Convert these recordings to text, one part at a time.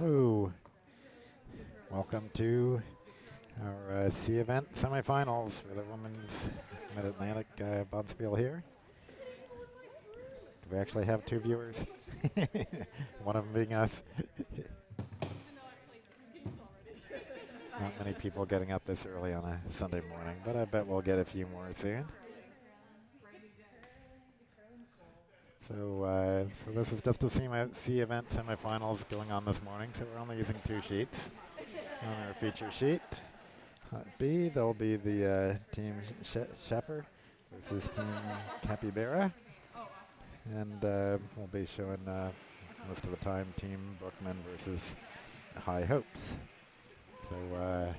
Hello. Welcome to our C event semifinals for the women's Mid-Atlantic Bonspiel here. Do we actually have two viewers? One of them being us. Not many people getting up this early on a Sunday morning, but I bet we'll get a few more soon. So this is just a C event semifinals going on this morning, so we're only using two sheets on our feature sheet. B, there'll be the team Sheffer versus team Capybera. And we'll be showing most of the time team Brockman versus High Hopes. So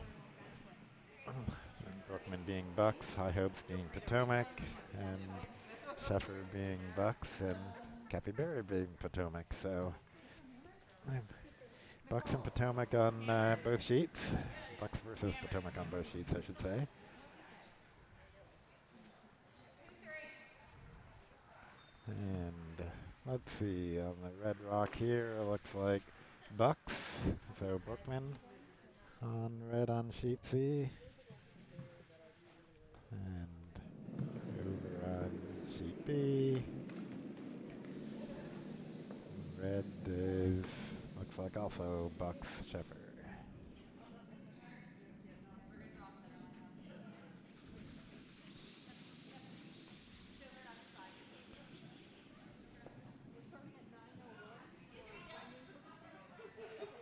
Brockman being Bucks, High Hopes being Potomac, and Sheffer being Bucks, and Capybera being Potomac. So Bucks and Potomac on both sheets. Bucks versus Potomac on both sheets, I should say. And let's see, on the red rock here, it looks like Bucks. So Brockman on red on sheet C. And over on sheet B. Red is, looks like also Bucks Sheffer.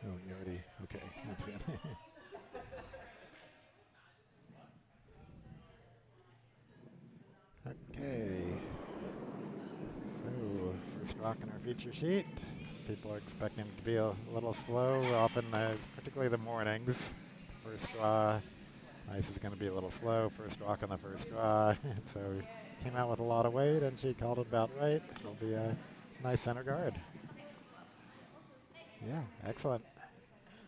Oh, you already, okay, that's good. Okay, so first rock in our feature sheet. People are expecting it to be a little slow, often, particularly the mornings. First draw, ice is going to be a little slow, first rock on the first draw. So came out with a lot of weight, and she called it about right. It'll be a nice center guard. Yeah, excellent.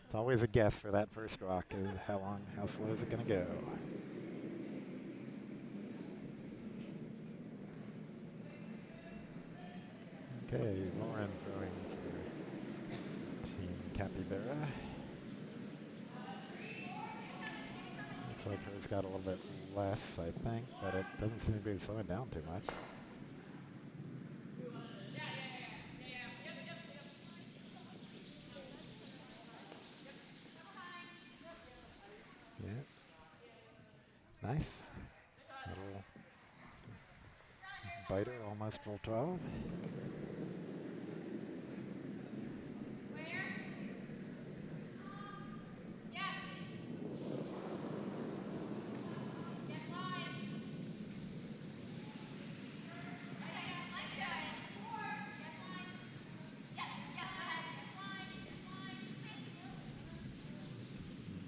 It's always a guess for that first rock, is how slow is it going to go? Okay, Lauren throwing for Team Capybera. Looks like hers got a little bit less, I think, but it doesn't seem to be slowing down too much. Yeah. Nice. Little biter, almost full 12.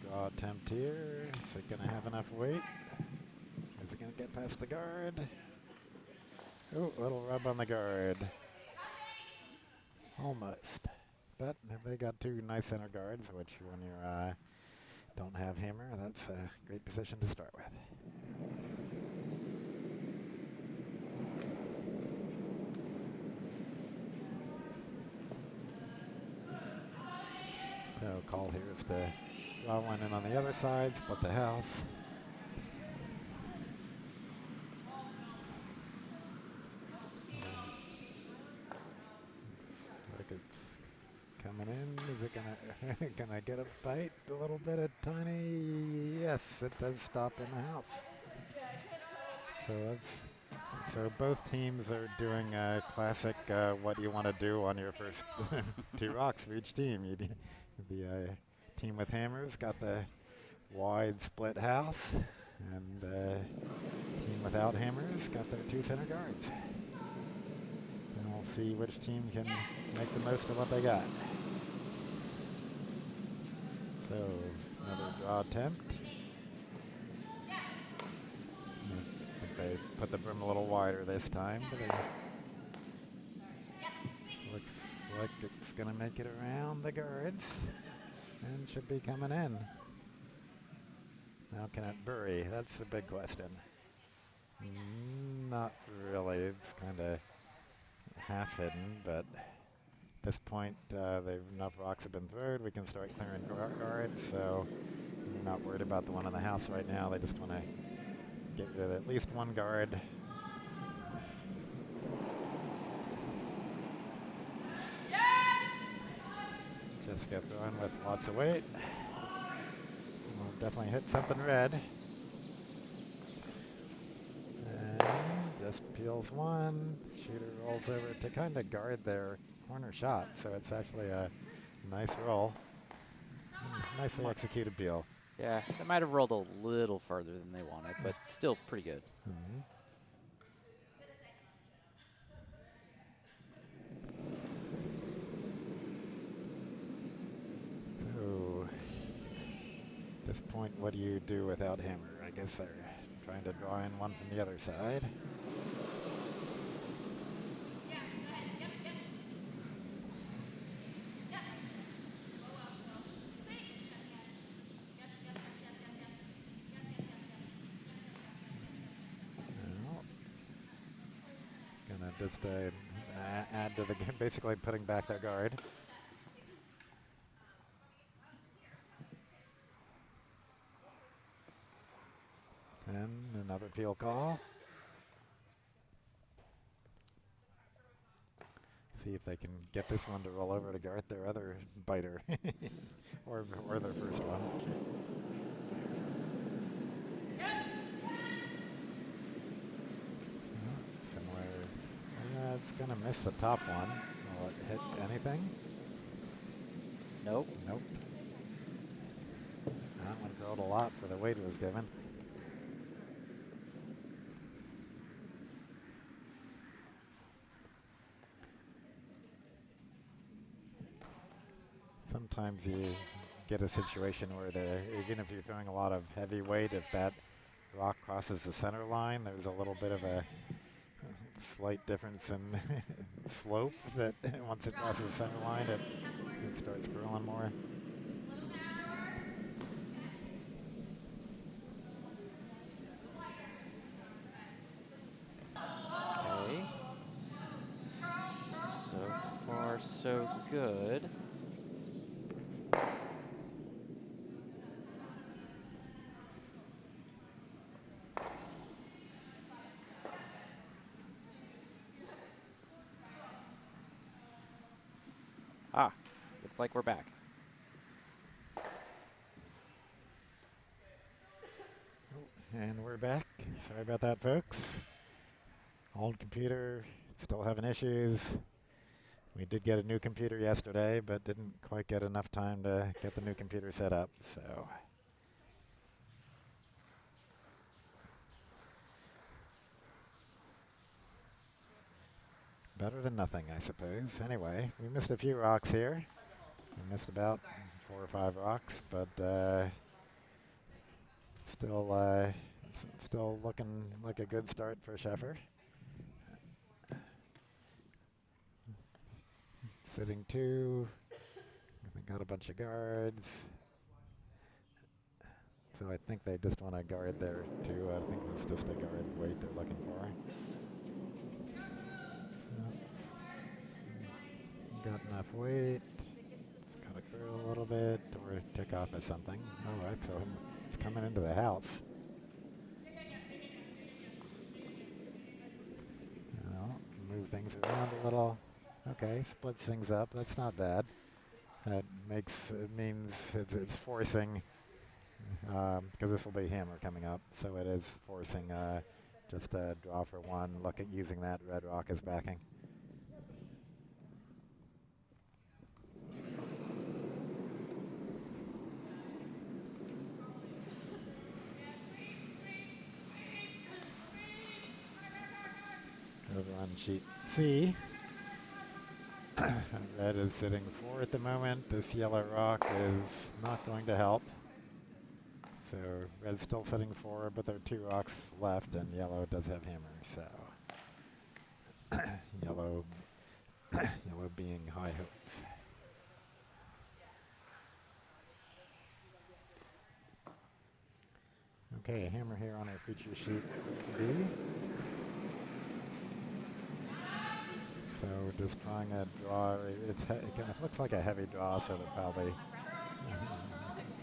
Draw attempt here. Is it going to have enough weight? Is it going to get past the guard? Oh, a little rub on the guard. Almost. But they got two nice center guards, which when you don't have hammer, that's a great position to start with. So call here is to draw one in on the other side, split the house. Like it's coming in. Is it gonna get a bite? A little bit of tiny. Yes, it does stop in the house. So both teams are doing a classic what you want to do on your first two rocks for each team. The team with hammers got the wide split house, and team without hammers got their two center guards. And we'll see which team can make the most of what they got. So another draw attempt. They put the brim a little wider this time, but it looks like it's going to make it around the guards and should be coming in. Now can it bury? That's the big question. Not really. It's kind of half hidden, but this point, enough rocks have been thrown. We can start clearing guards, so we're not worried about the one in the house right now. They just want to get rid of at least one guard. Jessica throwing with lots of weight. We'll definitely hit something red. And just peels one. Shooter rolls over to kind of guard their corner shot, so it's actually a nice roll. Nicely executed peel. Yeah, they might have rolled a little further than they wanted, but still pretty good. Mm-hmm. So, at this point, what do you do without hammer? I guess they're trying to draw in one from the other side. Gonna just add to the game, basically putting back their guard. And another peel call. See if they can get this one to roll over to guard their other biter, or their first one. Somewhere, it's gonna miss the top one. Will it hit anything? Nope. Nope. That one rolled a lot for the weight it was given. Sometimes you get a situation where even if you're throwing a lot of heavy weight, if that rock crosses the center line, there's a little bit of a slight difference in slope that once it crosses the center line, it starts scrolling more. Okay. So far, so good. Ah, looks like we're back. And we're back. Sorry about that, folks. Old computer, still having issues. We did get a new computer yesterday, but didn't quite get enough time to get the new computer set up, so. Better than nothing, I suppose. Anyway, we missed a few rocks here. We missed about 4 or 5 rocks, but still looking like a good start for Sheffer. Sitting 2. They got a bunch of guards. So I think they just want to guard there too. I think it's just a guard weight they're looking for. Got enough weight. It's got to grow a little bit or tick off at something. All right, so it's coming into the house. Well, move things around a little. Okay, splits things up. That's not bad. It means it's forcing, because this will be hammer coming up, so it is forcing just a draw for 1. Look at using that red rock as backing. Over on sheet C. Red is sitting 4 at the moment. This yellow rock is not going to help. So red's still sitting 4, but there are 2 rocks left, and yellow does have hammer. So yellow being high hopes. Okay, hammer here on our feature sheet B. So just trying to draw. It looks like a heavy draw, so they're probably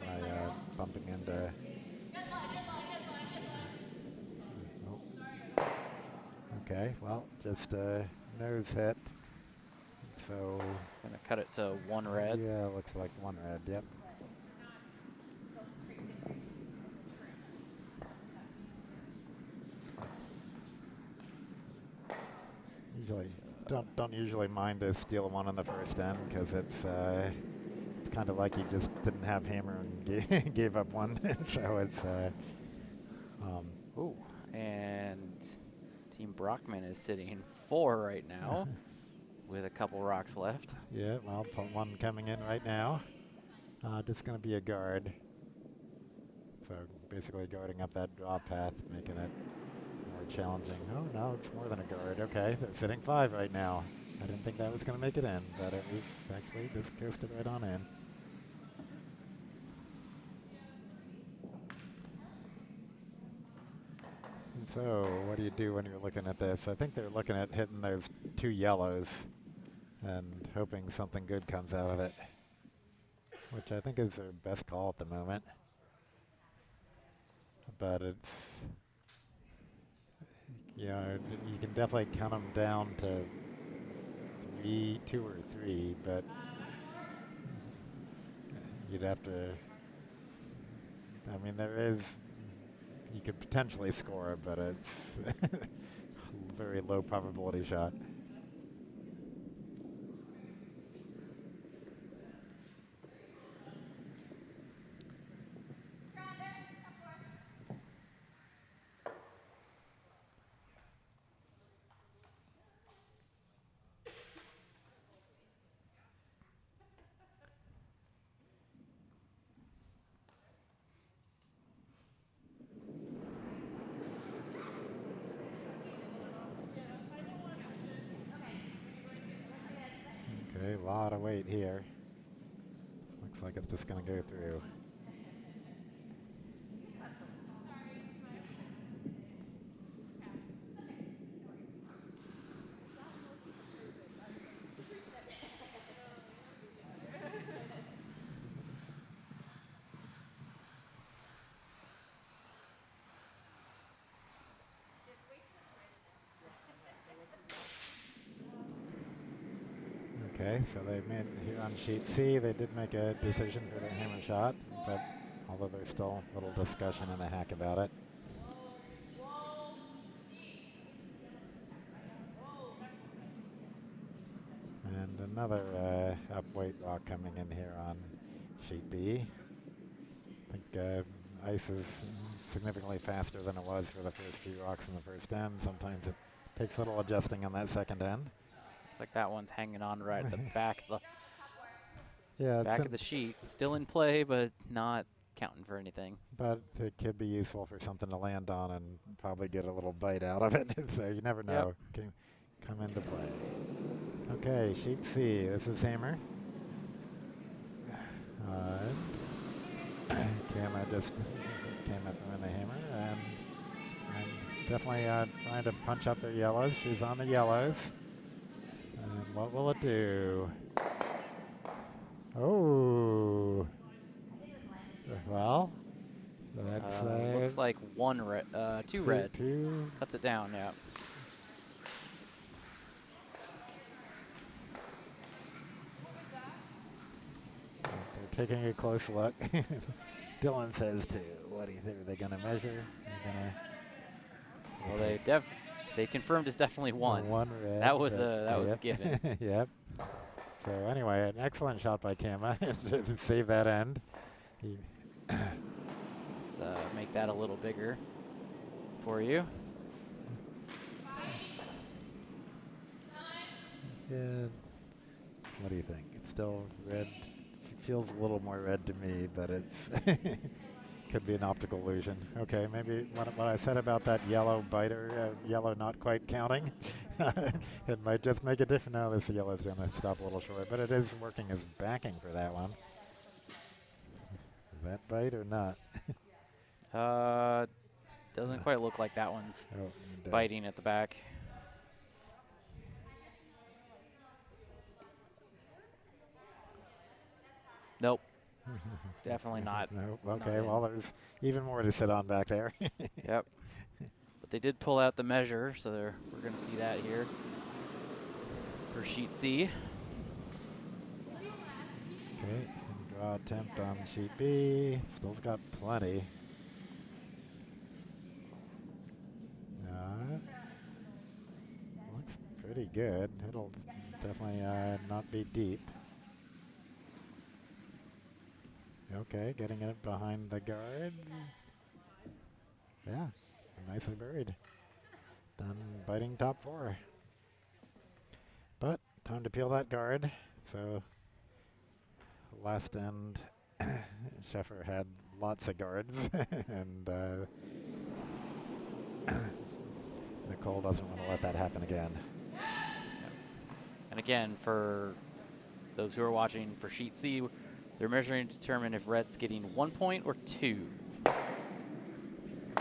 try bumping into. Oh. Okay, well, just a nose hit. So It's going to cut it to 1 red. yeah, looks like 1 red. Yep. Usually don't usually mind to steal 1 on the first end because it's kind of like you just didn't have hammer and gave up 1. So it's Ooh, and Team Brockman is sitting 4 right now with a couple rocks left. Yeah, well, put 1 coming in right now. Just going to be a guard. So basically guarding up that draw path, making it more challenging. Oh, no, it's more than a guard. Okay, they're sitting 5 right now. I didn't think that was going to make it in, but it was actually just coasted right on in. And so what do you do when you're looking at this? I think they're looking at hitting those 2 yellows and hoping something good comes out of it, which I think is their best call at the moment. But it's, you know, you can definitely count them down to 2 or 3, but you'd have to, I mean, there is, you could potentially score, but it's a very low probability shot. Okay, a lot of weight here. Looks like it's just going to go through. Okay, so they made here on sheet C, they did make a decision for their hammer shot, but although there's still a little discussion in the hack about it. And another upweight rock coming in here on sheet B. I think ice is significantly faster than it was for the first few rocks in the first end. Sometimes it takes a little adjusting on that second end. Looks like that one's hanging on right at the back of Yeah, the sheet. Still in play, but not counting for anything. But it could be useful for something to land on and probably get a little bite out of it. So you never know. Yep. Can come into play. Okay, sheet C. This is hammer. Kama just came up in the hammer and definitely trying to punch up their yellows. She's on the yellows. And what will it do? Oh. Well, that's looks like 1 red, 2 red. 2. Cuts it down, yeah. They're taking a close look. Dylan says 2. What do you think? Are they going to measure? Well, they confirmed it's definitely 1. 1 red. That was a given. Yep. So anyway, an excellent shot by Kama to save that end. Let's make that a little bigger for you. Yeah. What do you think? It's still red. Feels a little more red to me, but it's could be an optical illusion. Okay, maybe what I said about that yellow biter, yellow not quite counting, it might just make a difference. No, this yellow's going to stop a little short, but it is working as backing for that one. Is that bite or not? Doesn't quite look like that one's biting biting at the back. Nope. Definitely not. Nope. Not Okay, in. well, there's even more to sit on back there. Yep. But they did pull out the measure, so we're going to see that here for sheet C. Okay, and draw attempt on sheet B. Still's got plenty. Looks pretty good. It'll definitely not be deep. Okay, getting it behind the guard. Yeah, nicely buried. Done biting top 4. But time to peel that guard. So last end, Sheffer had lots of guards, and Nicole doesn't want to let that happen again. And again, for those who are watching for sheet C, they're measuring to determine if red's getting 1 point or 2.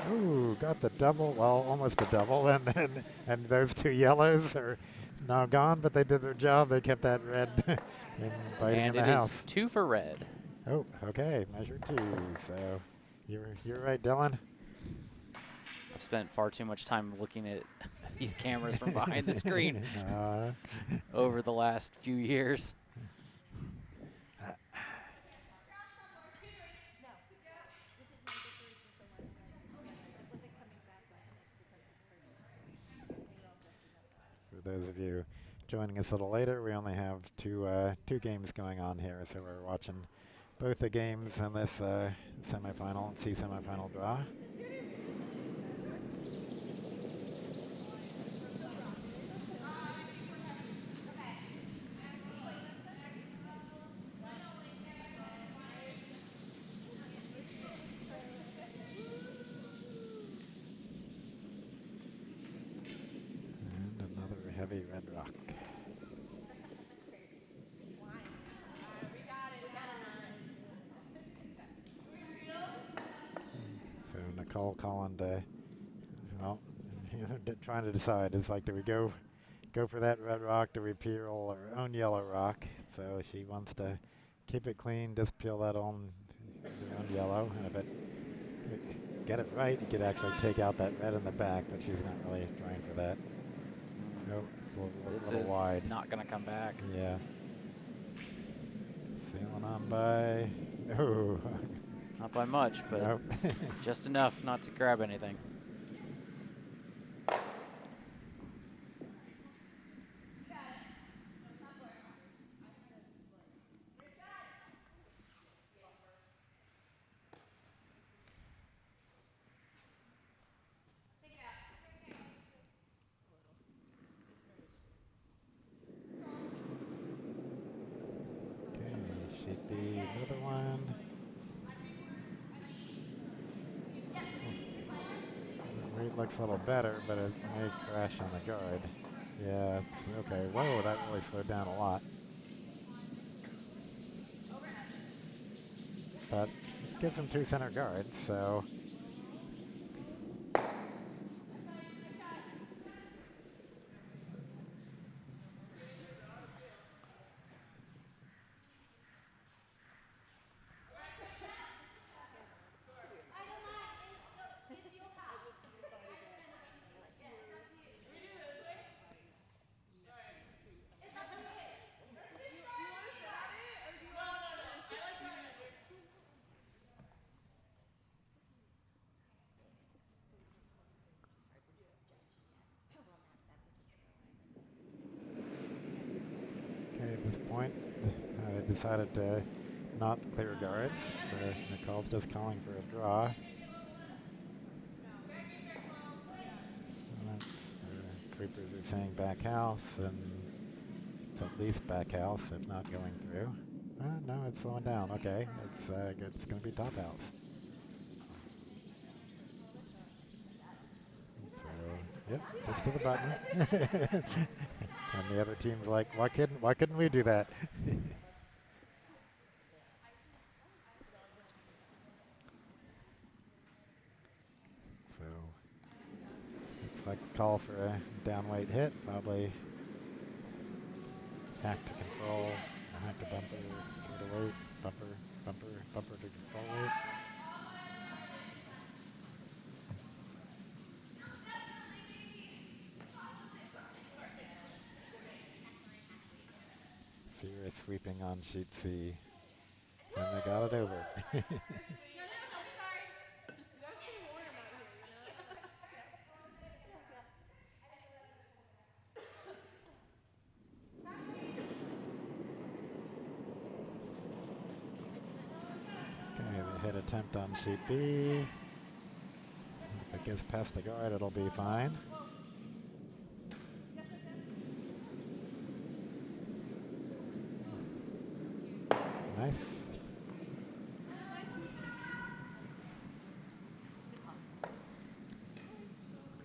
Ooh, got the double. Well, almost a double, and those 2 yellows are now gone, but they did their job. They kept that red in biting in the house. And it is 2 for red. Oh, okay, measure 2. So you're right, Dylan. I've spent far too much time looking at these cameras from behind the screen over the last few years. For those of you joining us a little later, we only have two games going on here, so we're watching both the games in this semifinal and C semifinal draw. And another heavy red rock. So Nicole calling to, well, trying to decide. It's like, do we go for that red rock? Do we peel our own yellow rock? So she wants to keep it clean, just peel that your own yellow. And if it get it right, you could actually take out that red in the back, but she's not really trying for that. Nope, it's a little wide. Not going to come back. Yeah. Sailing on by. Oh. Not by much, but Nope. just enough not to grab anything. Should be another one. The weight looks a little better, but it may crash on the guard. Yeah, it's okay. Whoa, that really slowed down a lot. But it gives him 2 center guards, so. At this point, they decided to not clear guards. Nicole's just calling for a draw. The sweepers are saying back house, and it's at least back house, if not going through. No, it's slowing down. Okay, it's good. It's going to be top house. So, yep, just to the button. And the other team's like, why couldn't we do that? So looks like a call for a down weight hit, probably back to control. Behind the bumper, through the weight, bumper, bumper, bumper to control weight. Fear sweeping on sheet C. And they got it over. Okay, the hit attempt on sheet B. If it gets past the guard, it'll be fine. Nice.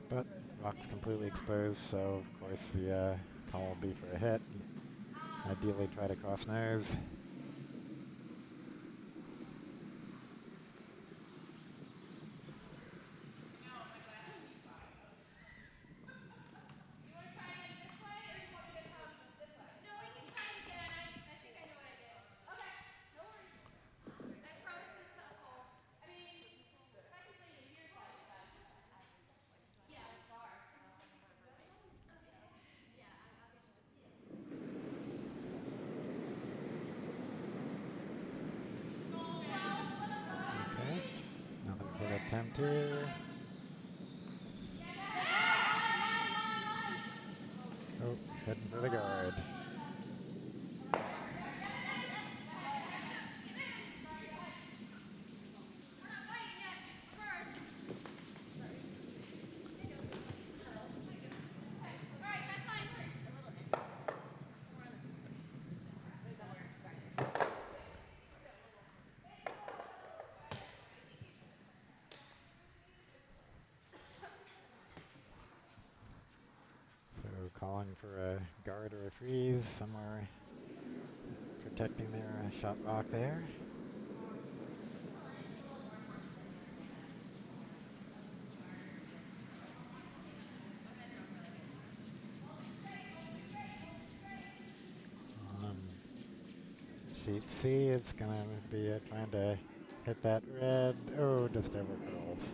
But rock's completely exposed, so of course the call will be for a hit. Ideally try to cross nose. Attempt here. Oh, heading for the guard. Calling for a guard or a freeze somewhere, protecting their shot rock there. On sheet C, it's going to be trying to hit that red. Oh, just over curls.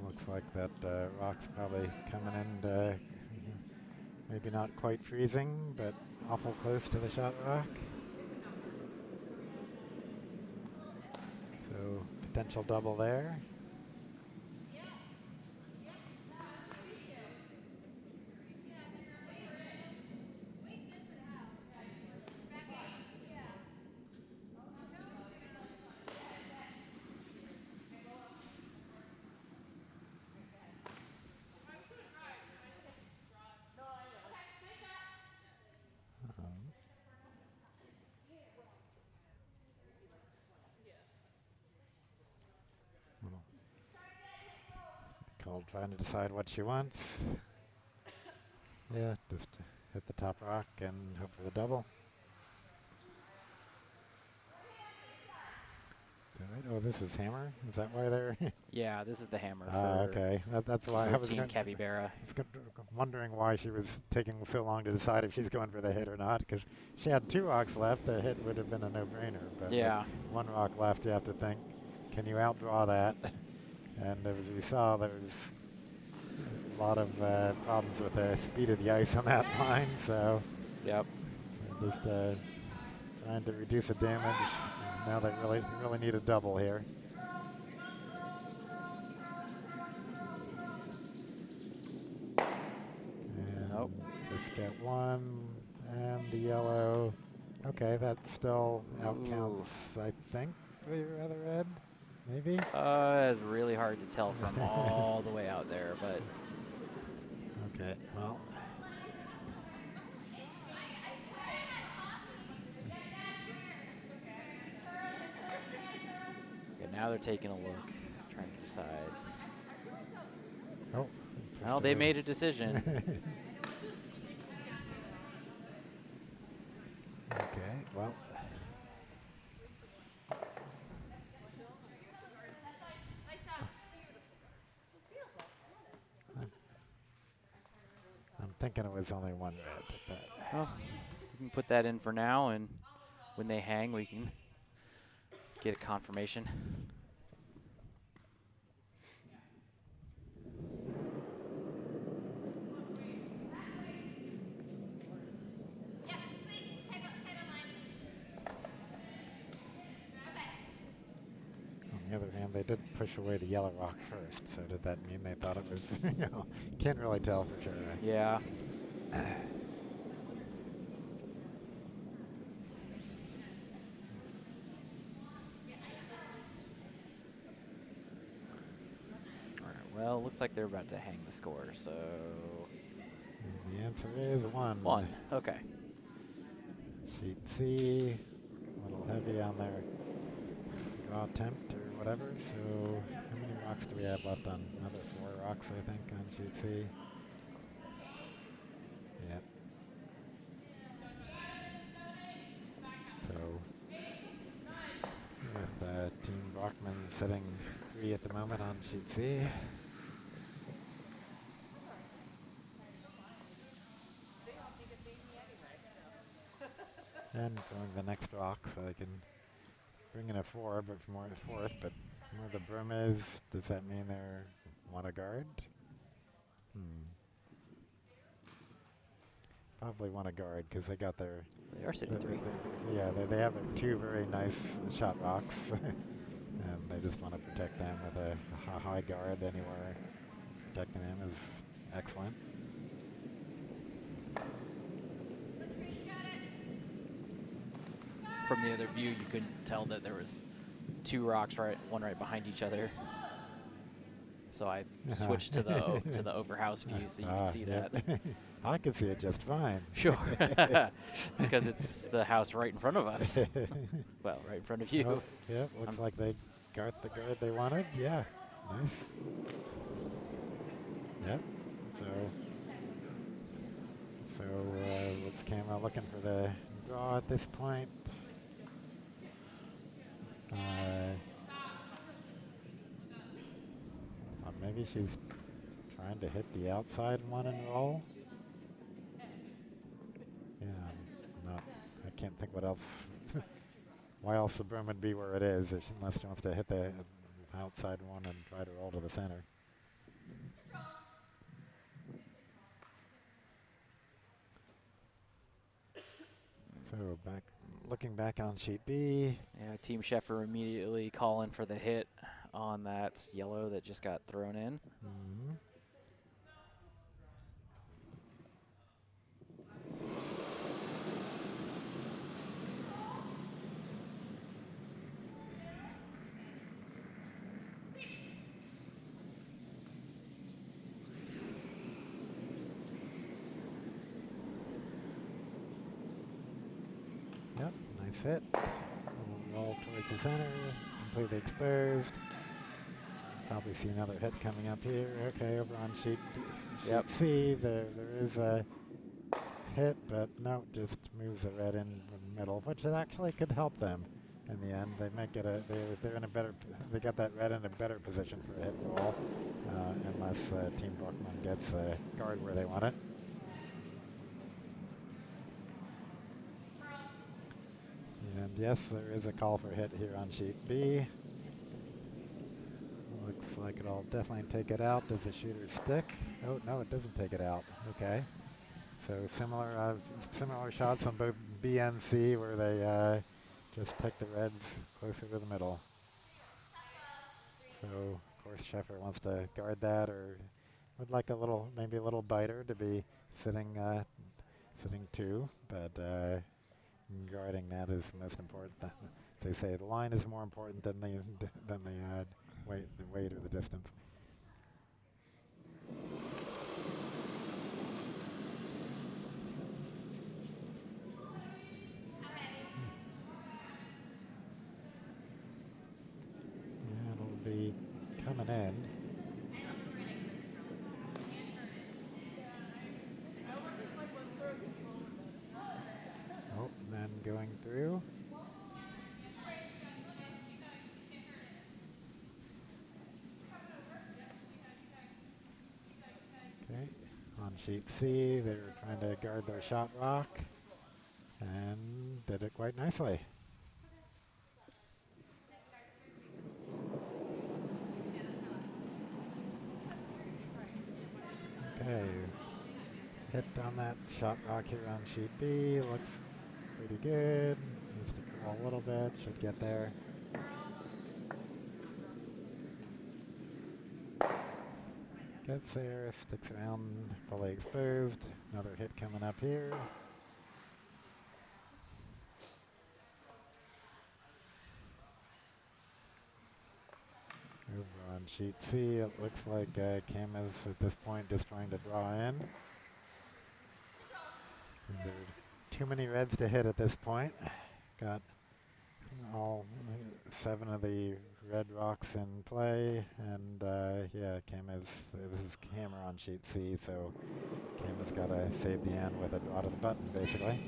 Looks like that rock's probably coming in, maybe not quite freezing, but awful close to the shot rock. So potential double there. Nicole trying to decide what she wants. Yeah, just hit the top rock and hope for the double. Oh, this is hammer? Is that why they're... Yeah, this is the hammer okay. That's why I was Team Capybera. wondering why she was taking so long to decide if she's going for the hit or not, because she had 2 rocks left. The hit would have been a no-brainer. But yeah, with 1 rock left, you have to think, can you outdraw that? And as we saw, there was a lot of problems with the speed of the ice on that line. So, yep. So just trying to reduce the damage. Now they really need a double here. And nope. Just get 1 and the yellow. Okay, that still outcounts, I think, the other red, maybe? It's really hard to tell from all the way out there, but... Okay, well... Now they're taking a look, trying to decide. Oh. Well, they made a decision. Okay, well. thinking it was only one red, but Well, we can put that in for now, and when they hang, we can get a confirmation. on the other hand, they did push away the yellow rock first. So did that mean they thought it was? Can't really tell for sure. Right? Yeah. Well, looks like they're about to hang the score, so... And the answer is 1. 1, okay. Sheet C, a little heavy on their draw attempt or whatever. So how many rocks do we have left on? Another 4 rocks, I think, on sheet C. Yep. So with Team Brockman sitting 3 at the moment on sheet C. And throwing the next rock so I can bring in a 4, but for more 4th. But where the broom is, does that mean they want a guard? Probably want a guard because they got their. They are sitting 3. They have their 2 very nice shot rocks, and they just want to protect them with a high guard anywhere. Protecting them is excellent. From the other view, you couldn't tell that there was 2 rocks one right behind each other. So I switched to the to the overhouse view so you can see that. I can see it just fine. Sure. Because it's the house right in front of us. Well, right in front of you. Oh, yeah, looks like they got the guard they wanted. Yeah, nice. Yep. So what's camera looking for the draw at this point? Maybe she's trying to hit the outside one and roll. Yeah, I can't think what else. Why else the broom would be where it is unless she wants to hit the outside one and try to roll to the center. So looking back on sheet B. Yeah, Team Sheffer immediately calling for the hit on that yellow that just got thrown in. Mm-hmm. Yep, nice hit. Roll towards the center, completely exposed. Probably see another hit coming up here. Okay, over on sheet C, there is a hit, but no, just moves the red in the middle, which actually could help them in the end. They might get they're in a better, they got that red in a better position for a hit and roll, unless Team Brockman gets a guard where they want it. And yes, there is a call for hit here on sheet B. Looks like it'll definitely take it out. Does the shooter stick? Oh, no, it doesn't take it out. Okay. So similar shots on both B and C where they just take the reds closer to the middle. So, of course, Sheffer wants to guard that or would like maybe a little biter to be sitting 2, but guarding that is most important. They say the line is more important than the weight or the distance. Yeah, it'll be coming in. Oh, then going through. Okay, on sheet C, they were trying to guard their shot rock and did it quite nicely. Okay, hit on that shot rock here on sheet B, looks pretty good. Needs to curl a little bit, should get there. Gets there, sticks around, fully exposed. Another hit coming up here. Over on sheet C, it looks like Kim is at this point just trying to draw in. And there are too many reds to hit at this point. Got all 7 of the red rocks in play, and yeah, Kim is, this is hammer on sheet C, so Kim has got to save the end with a draw to the button, basically.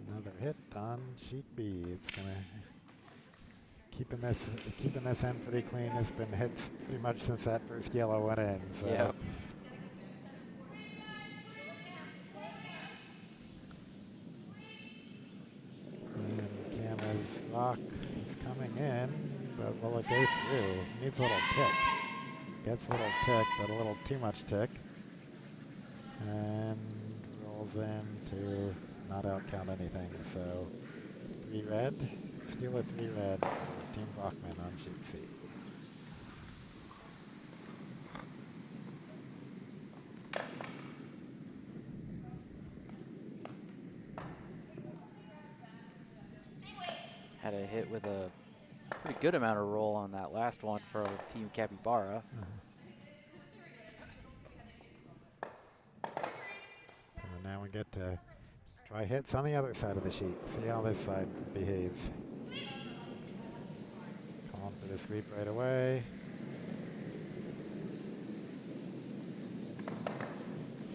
Another hit on sheet B. It's gonna keeping this end pretty clean. It's been hits pretty much since that first yellow went in. So. Yep. And Kama's rock is coming in, but will it go through? Needs a little tick. Gets a little tick, but a little too much tick. And rolls in to not outcount anything. So 3 red. Steal a 3 red for Team Brockman on sheet C. Had a hit with a pretty good amount of roll on that last one for Team Capybera. So now we get to try hits on the other side of the sheet. See how this side behaves. Calling for the sweep right away.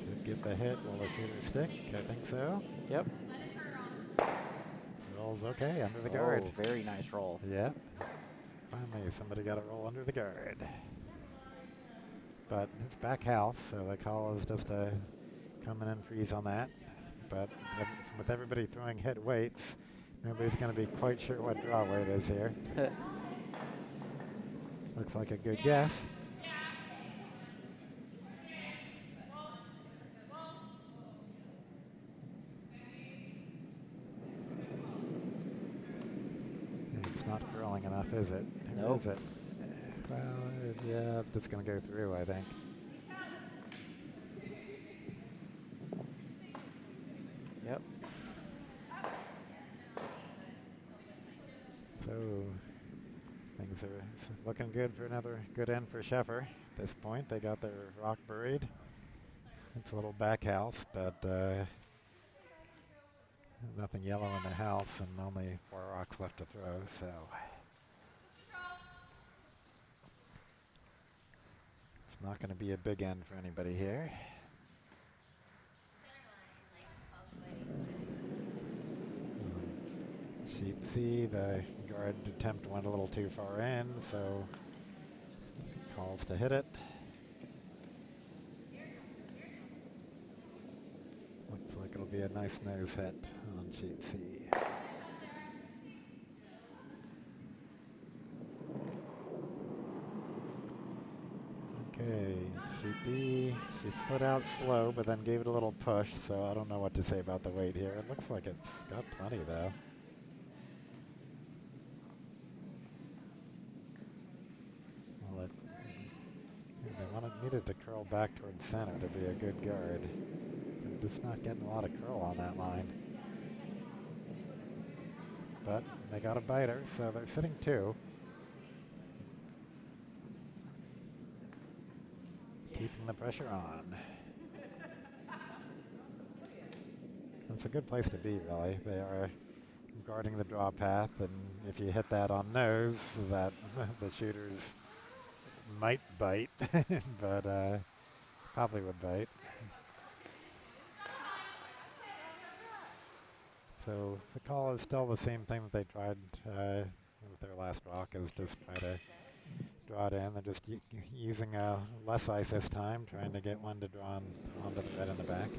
Should get the hit. Will the shooter stick? I think so. Yep. Rolls okay under the guard. Oh, very nice roll. Yep. Finally, somebody got a roll under the guard. But it's back house, so the call is just a come in and freeze on that. But with everybody throwing hit weights, nobody's going to be quite sure what draw weight is here. Looks like a good guess. It's not curling enough, is it? Nope. Is it? Well, yeah, it's going to go through, I think. Yep. So things are looking good for another good end for Sheffer. At this point, they got their rock buried. It's a little back house, but nothing yellow in the house and only 4 rocks left to throw, so. It's not going to be a big end for anybody here. Sheet C, the guard attempt went a little too far in, so calls to hit it. Looks like it'll be a nice nose hit on sheet C. Okay, sheet B, she slid out slow, but then gave it a little push, so I don't know what to say about the weight here. It looks like it's got plenty, though. Well, needed to curl back towards center to be a good guard. And it's not getting a lot of curl on that line. But they got a biter, so they're sitting 2. Keeping the pressure on. It's a good place to be, really. They are guarding the draw path, and if you hit that on nose, that the shooters might bite, but probably would bite. So the call is still the same thing that they tried with their last rock, is just try to draw it in. They're just using less ice this time, trying to get one to draw onto the red in the back.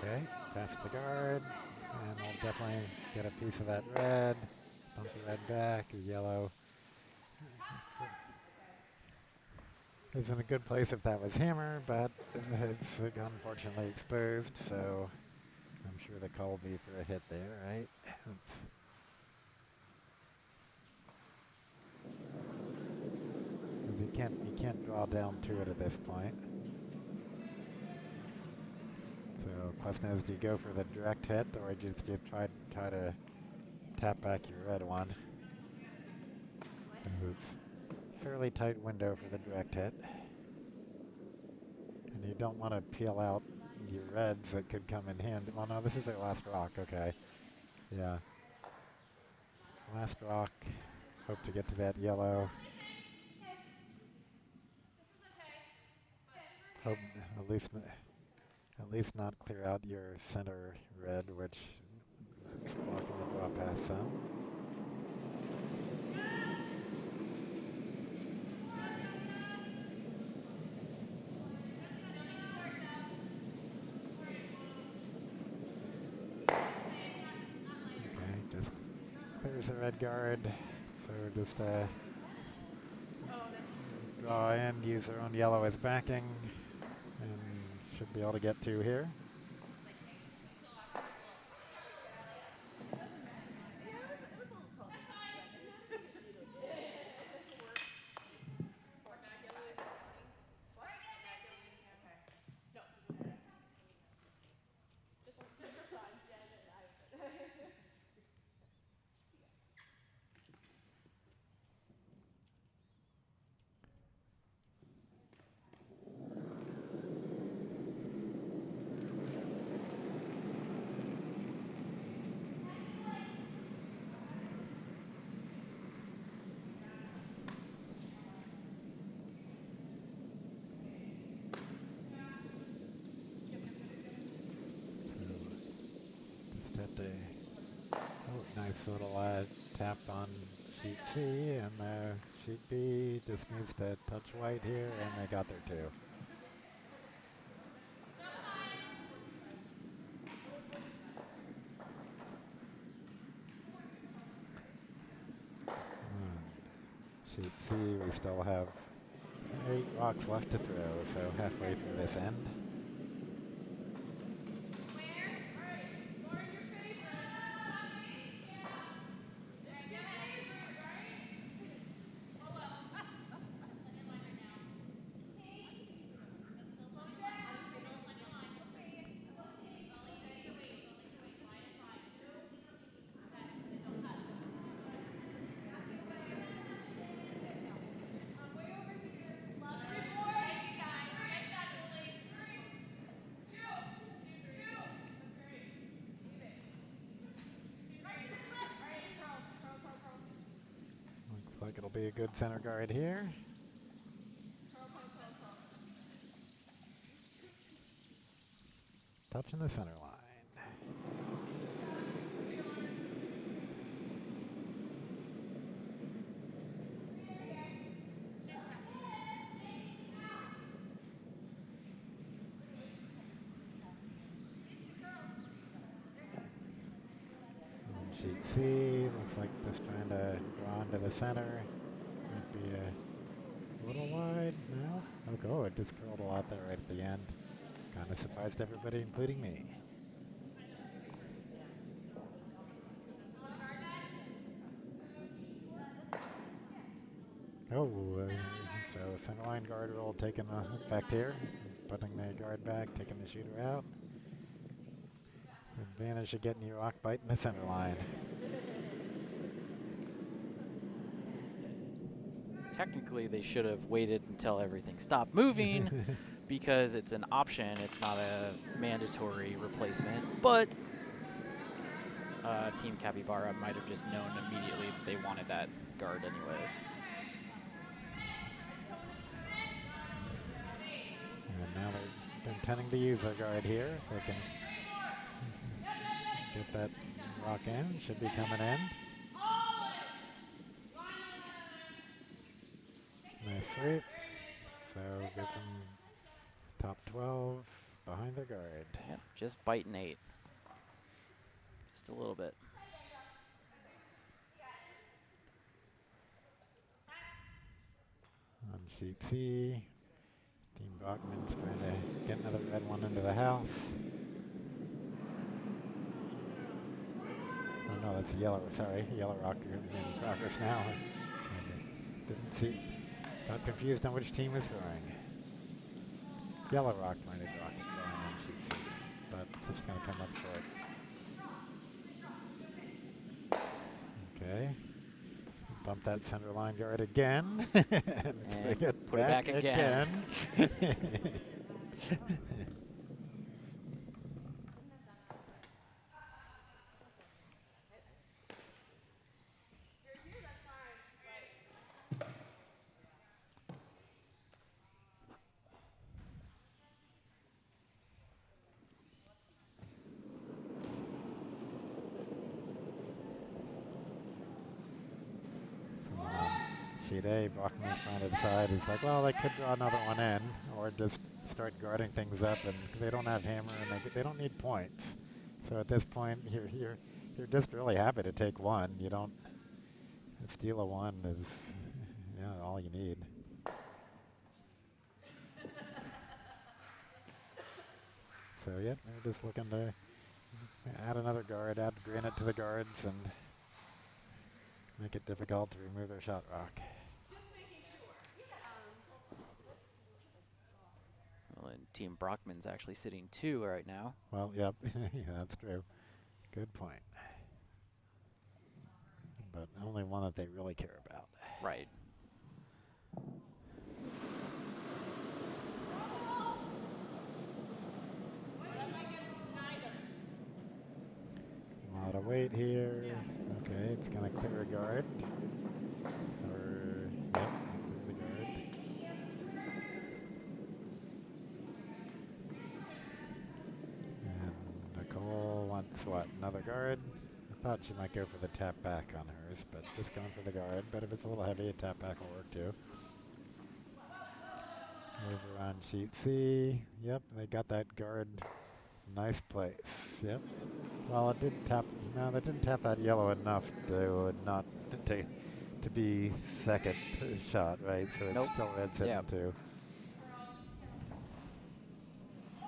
Okay, past the guard, and we'll definitely get a piece of that red. Bump the red back, yellow. It's in a good place if that was hammer, but it's unfortunately exposed, so I'm sure the call will be for a hit there, right? You can't draw down to it at this point. So question is, do you go for the direct hit, or do you try to tap back your red one? It's a fairly tight window for the direct hit. And you don't want to peel out your reds that could come in hand. Well, no, this is their last rock. Okay. Yeah. Last rock. Hope to get to that yellow. Hope at least not clear out your center red, which is blocking the draw past some. Just clears the red guard, so just draw in, use their own yellow as backing, and should be able to get two here. Nice little tap on sheet C, and sheet B just needs to touch white here, and they got their two. Sheet C, we still have 8 rocks left to throw, so halfway through this end. Like it'll be a good center guard here. Touching the center line. Sheet C, looks like just trying to draw into the center. Might be a little wide now. Oh, it just curled a lot there right at the end. Kind of surprised everybody, including me. So center line guard roll taking effect here. Putting the guard back, taking the shooter out. Advantage of getting your rock bite in the center line. technically they should have waited until everything stopped moving because it's an option. It's not a mandatory replacement. But Team Capybara might have just known immediately that they wanted that guard anyways. And now they're intending to use their guard here. If they can get that rock in, should be coming in. Nice sweep. So gives them top 12 behind their guard. Yep, just biting 8. Just a little bit. On sheet C, Team Brockman's trying to get another red one into the house. Oh no, that's a yellow, sorry, yellow rock in progress now. Didn't see, got confused on which team is throwing. Yellow rock might have rocket going on sheet C, but just going to come up short. Okay. Bump that center line guard again. and bring it put back it back again. Sheet A, Brockman's trying to decide. He's like, well, they could draw another one in, or just start guarding things up, and they don't have hammer, and they don't need points. So at this point, you're just really happy to take one. You don't steal a one is all you need. So yeah, they're just looking to add another guard, add granite to the guards, and make it difficult to remove their shot rock. Well, and Team Brockman's actually sitting 2 right now. Well, yep, yeah, that's true. Good point. But only one that they really care about. Right. A lot of weight here. Okay, it's going to clear a guard. Or, yep, clear the guard. And Nicole wants what? Another guard? I thought she might go for the tap back on hers, but just going for the guard. But if it's a little heavy, a tap back will work too. Over on sheet C. Yep, they got that guard. Nice place. Yep. Well, it didn't tap. No, they didn't tap that yellow enough to not to be second shot, right? So it's still red sitting 2.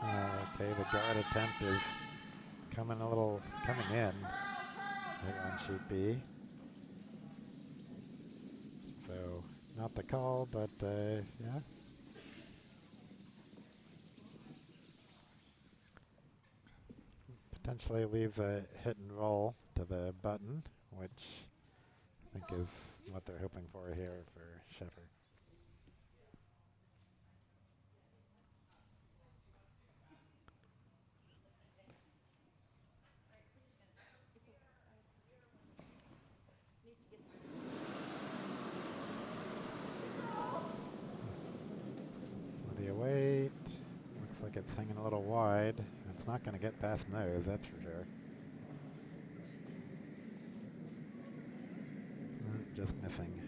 Okay, the guard attempt is coming in. Here on sheet B. So not the call, but yeah. Potentially leaves a hit and roll to the button, which I think is what they're hoping for here for Sheffer. What do you wait? Looks like it's hanging a little wide. It's not going to get past nose, that's for sure. Just missing.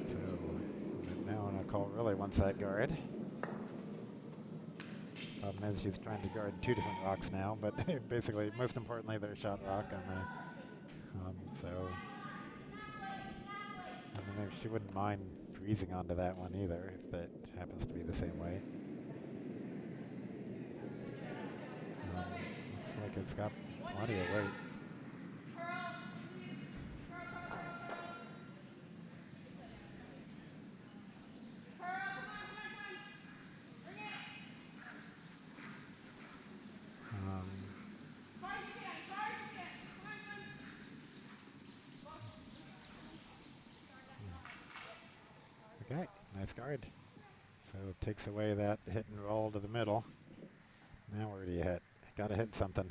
So now Nicole really wants that guard. Problem is she's trying to guard 2 different rocks now, but basically, most importantly, their shot rock on the. So I mean, she wouldn't mind freezing onto that one either, if that happens to be the same way. Looks like it's got plenty of weight. Okay, nice guard. So it takes away that hit and roll to the middle. Now where do you hit? Got to hit something.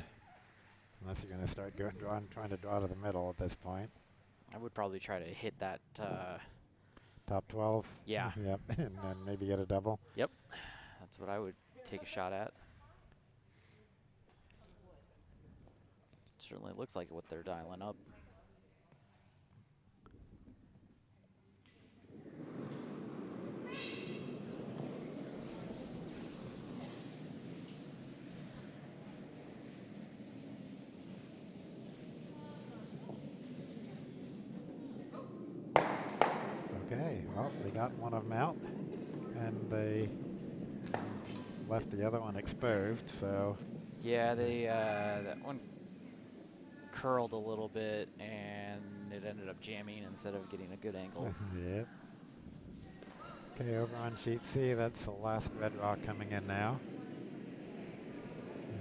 Unless you're going to start trying to draw to the middle at this point. I would probably try to hit that. Top 12? Yeah. Yep, and then maybe get a double. Yep. That's what I would take a shot at. Certainly looks like what they're dialing up. Okay, well, they got one of them out, and they left the other one exposed, so. Yeah, they that one curled a little bit, and it ended up jamming instead of getting a good angle. Yep. Okay, over on sheet C, that's the last red rock coming in now.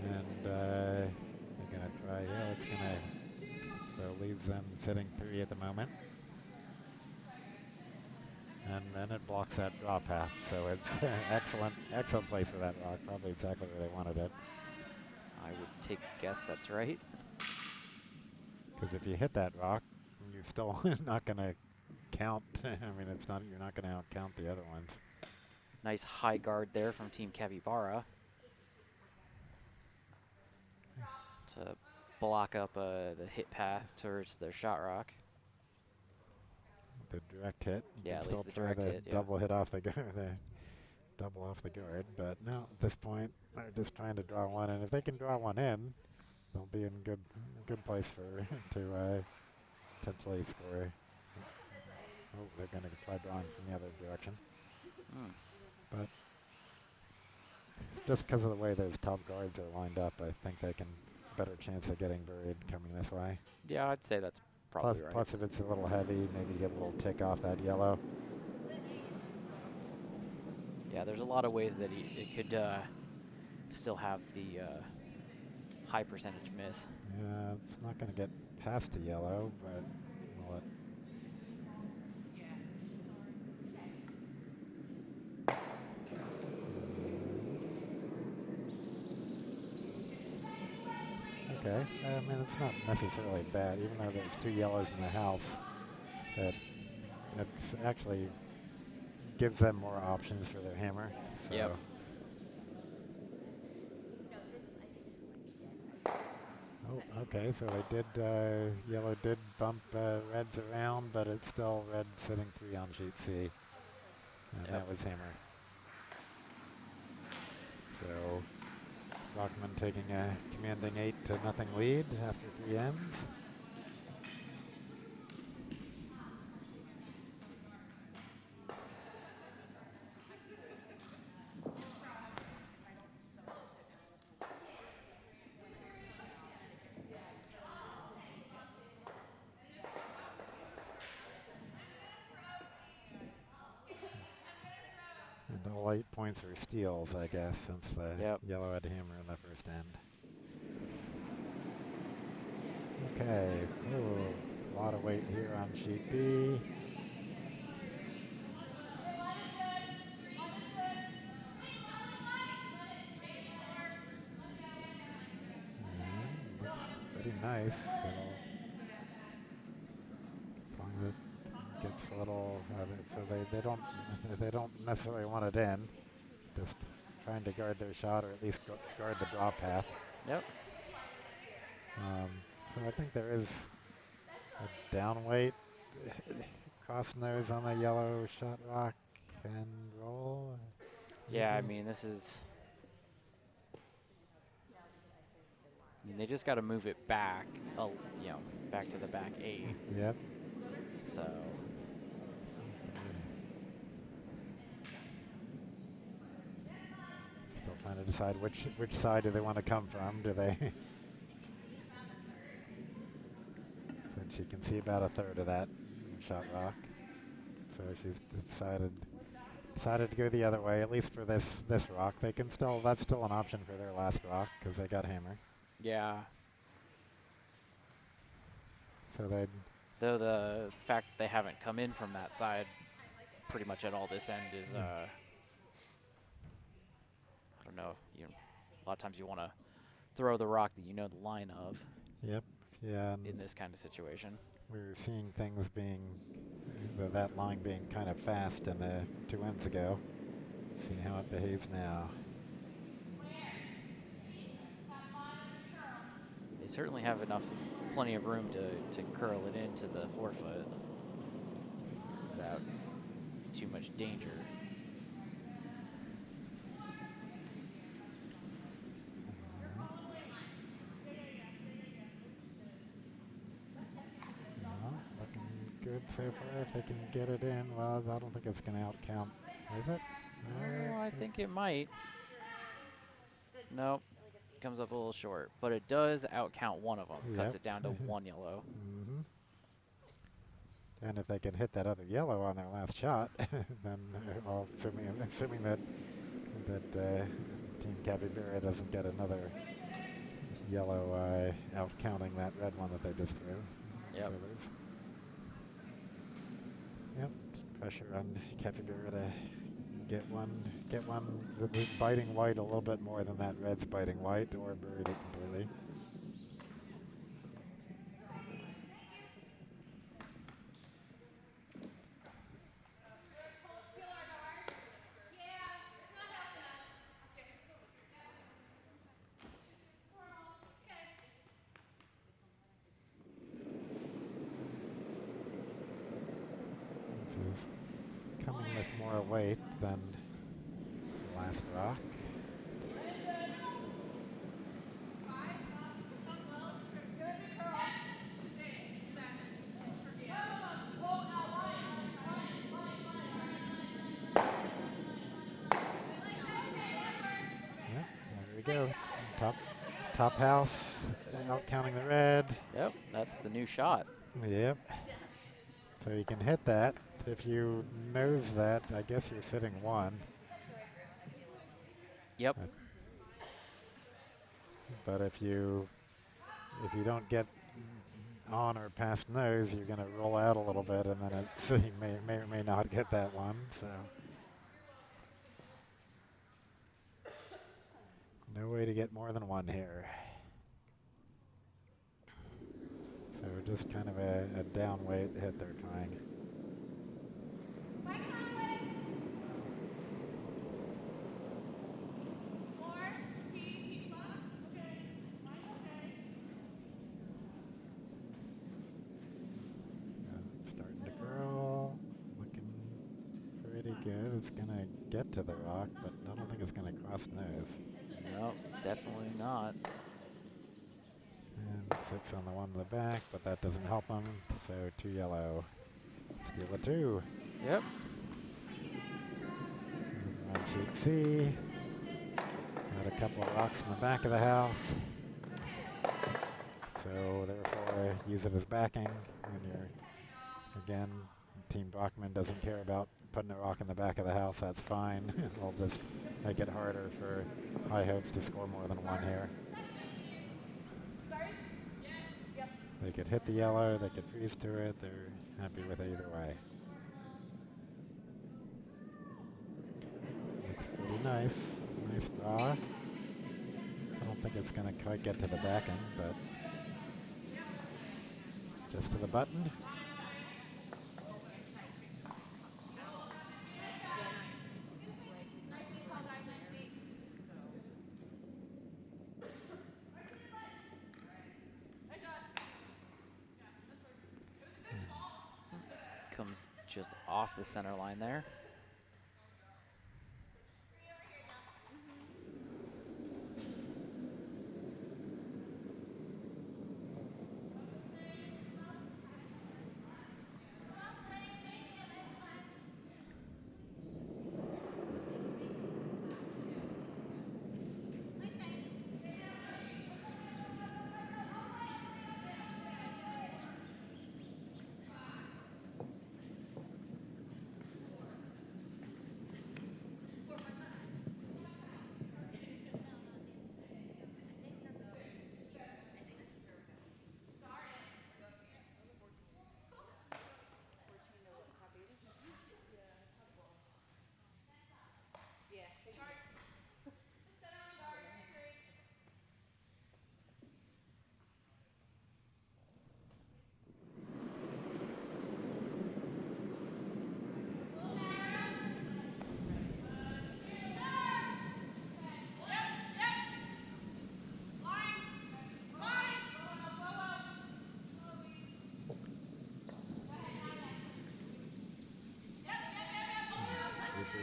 And they're going to try, yeah, it's going to, so leaves them sitting 3 at the moment. And then it blocks that draw path, so it's excellent place for that rock, probably exactly where they wanted it. I would take a guess that's right. Because if you hit that rock, you're still not going to count. I mean, you're not going to outcount the other ones. Nice high guard there from Team Capybera to block up the hit path towards their shot rock. The direct hit. You Yeah, can at still least the try direct the hit, yeah. double hit off the guard, double off the guard. But no, at this point, they're just trying to draw one, and if they can draw one in, they'll be in good place for to potentially score. Oh, they're going to try drawing from the other direction. But just because of the way those top guards are lined up, I think they can better chance of getting buried coming this way. Yeah, I'd say that's probably right. Plus, if it's a little heavy, maybe get a little tick off that yellow. Yeah, there's a lot of ways that it could still have the high percentage miss. Yeah, it's not going to get past the yellow, but will it? Okay, I mean, it's not necessarily bad, even though there's 2 yellows in the house. It actually gives them more options for their hammer. So. Yep. Oh, okay, so they did, yellow did bump reds around, but it's still red sitting 3 on sheet C. And that was hammer. So Brockman taking a commanding 8-0 lead after 3 ends. And all 8 points are steals, I guess, since the yellow had hammer in the first end. Okay, ooh, a lot of weight here on sheet B. And looks pretty nice. As long as it gets a little, so they don't necessarily want it in. Just trying to guard their shot, or at least guard the draw path. Yep. So I think there is a down weight cross nose on the yellow shot rock and roll. Yeah, I mean, this is. I mean, they just got to move it back, back to the back 8. Yep. So. Still trying to decide which side do they want to come from. Do they? Since she can see about a third of that shot rock, so she's decided to go the other way, at least for this rock. They can still, that's still an option for their last rock because they got hammer. Yeah. So they'd. Though the fact that they haven't come in from that side pretty much at all this end is, I don't know, a lot of times you want to throw the rock that you know the line of. Yep. Yeah. In this kind of situation. We're seeing things being, that line being kind of fast in the 2 ends ago. See how it behaves now. They certainly have plenty of room to curl it into the forefoot without too much danger. Good so far. If they can get it in, well, I don't think it's going to outcount, is it? Oh, I think it might. Nope, comes up a little short, but it does outcount one of them. Yep. Cuts it down to 1 yellow. Mm-hmm. And if they can hit that other yellow on their last shot, then, well, assuming that Team Capybera doesn't get another yellow outcounting that red one that they just threw. Yep. So there's pressure on Capybera to get one, the biting white a little bit more than that red's biting white, or buried it completely. Coming with more weight than the last rock. Yeah, there we go. Top house, out counting the red. Yep, that's the new shot. Yep. So you can hit that. If you nose that, I guess you're sitting 1. Yep. But if you don't get on or past nose, you're going to roll out a little bit, and then you may or may not get that one. So no way to get more than 1 here. So just kind of a down weight hit they're trying. Starting to curl, looking pretty good. It's going to get to the rock, but I don't think it's going to cross nose. Nope, definitely not. And sits on the one in the back, but that doesn't help him. So 2 yellow. Steal a 2. Yep. On sheet C. Got a couple of rocks in the back of the house. So therefore, use it as backing when you're, again, Team Brockman doesn't care about putting a rock in the back of the house. That's fine. We'll just make it harder for High Hopes to score more than 1 here. They could hit the yellow, they could freeze to it, they're happy with either way. Looks pretty nice. Nice draw. I don't think it's going to quite get to the backing, but just to the button. Comes just off the center line there.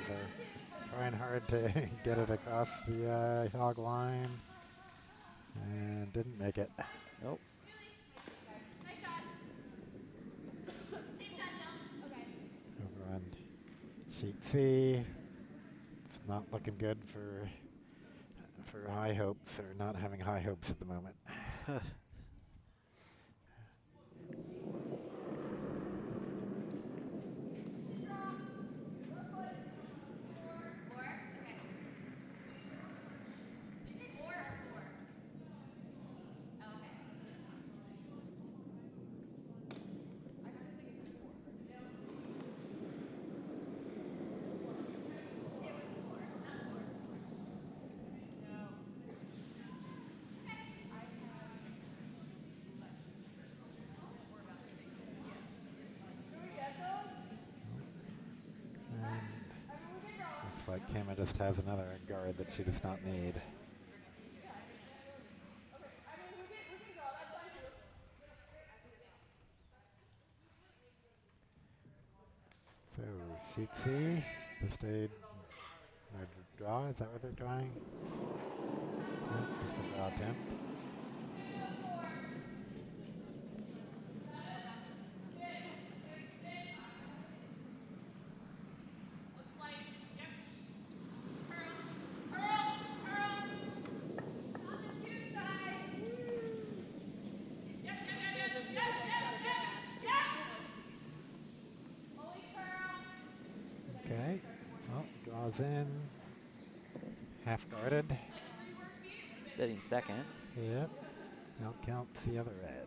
Reds are trying hard to get it across the hog line. And didn't make it. Nope. Over on sheet C. It's not looking good for high hopes, or not having high hopes at the moment. Looks like Kama just has another guard that she does not need. So, sheet C, just a draw, is that what they're trying? No, just a draw attempt. Okay, well, draws in, half guarded. Sitting second. Yep, out counts the other red.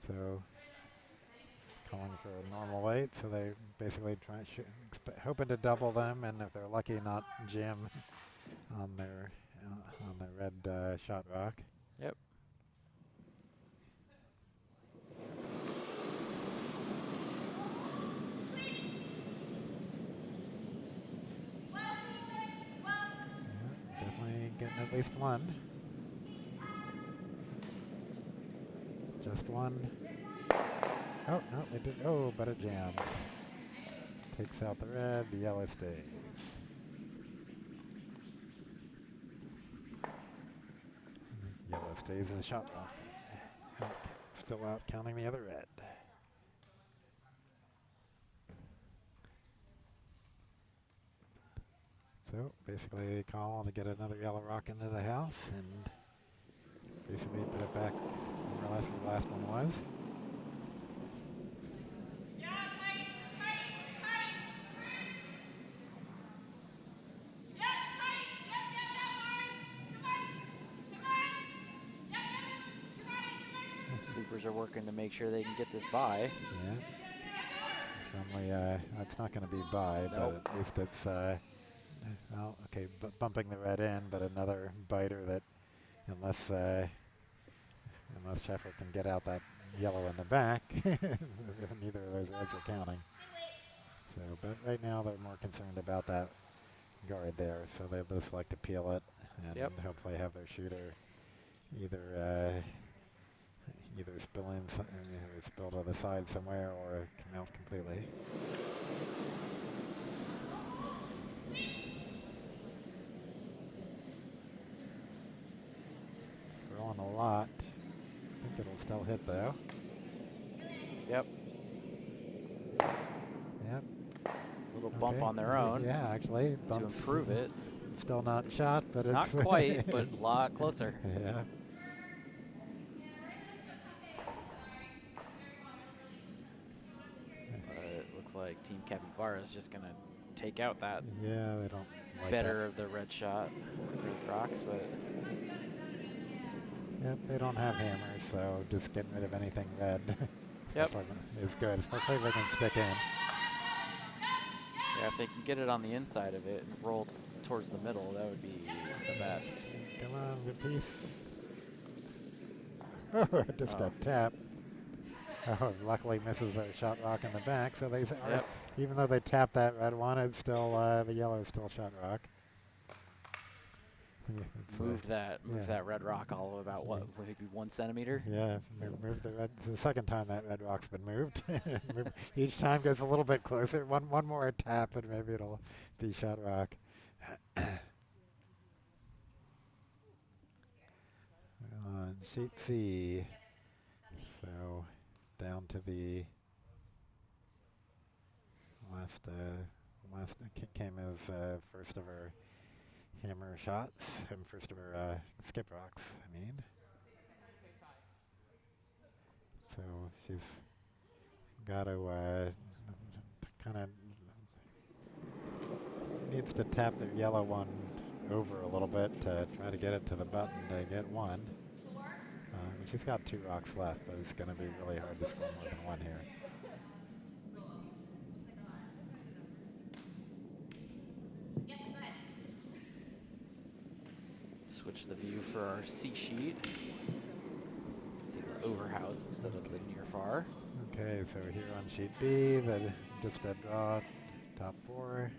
So, calling for a normal weight, so they basically hoping to double them, and if they're lucky, not jam on their red shot rock. Yep. Definitely getting at least one. Just one. Oh, no, they did. Oh, but it jams. Takes out the red, the yellow stays. Yellow stays in the shot rock. Still out counting the other red. So basically a call to get another yellow rock into the house and basically put it back more or less where the last one was. Sweepers are working to make sure they can get this by. Yeah. It's only, it's not going to be by, Nope. but at least it's, well, okay, bumping the red in, but another biter that, unless Sheffer can get out that yellow in the back, neither of those reds are counting. So, but right now they're more concerned about that guard there, so they just like to peel it and hopefully have their shooter either spill in, or spill to the side somewhere, or come out completely. Rolling a lot. I think it'll still hit though. Yep. Yep. Little bump on their own. Yeah, actually. To improve it. Still not shot, but it's... Not quite, but a lot closer. Yeah. It looks like Team Capybera is just going to take out that Yeah, they don't like better that. of the red shot, red rocks, but... Yep, they don't have hammers, so just getting rid of anything red Yep. is good, especially if they can stick in. Yeah, if they can get it on the inside of it and roll towards the middle, that would be the best. Come on, good piece. Oh, just a tap. Oh, luckily misses their shot rock in the back, so they even though they tapped that red one, it's still the yellow is still shot rock. Yeah, Move that red rock all of about what, maybe 1 centimeter? Yeah, move the red. It's the second time that red rock's been moved. Each time goes a little bit closer. One more tap, and maybe it'll be shot rock. On sheet C, so down to the last came as first of her hammer shots, and first of her skip rocks, I mean. So she's got to kind of needs to tap the yellow one over a little bit to try to get it to the button to get one. She's got 2 rocks left, but it's going to be really hard to score more than 1 here. Switch the view for our C sheet. Let's see the overhouse instead of the near far. Okay, so here on sheet B, just a draw, top 4.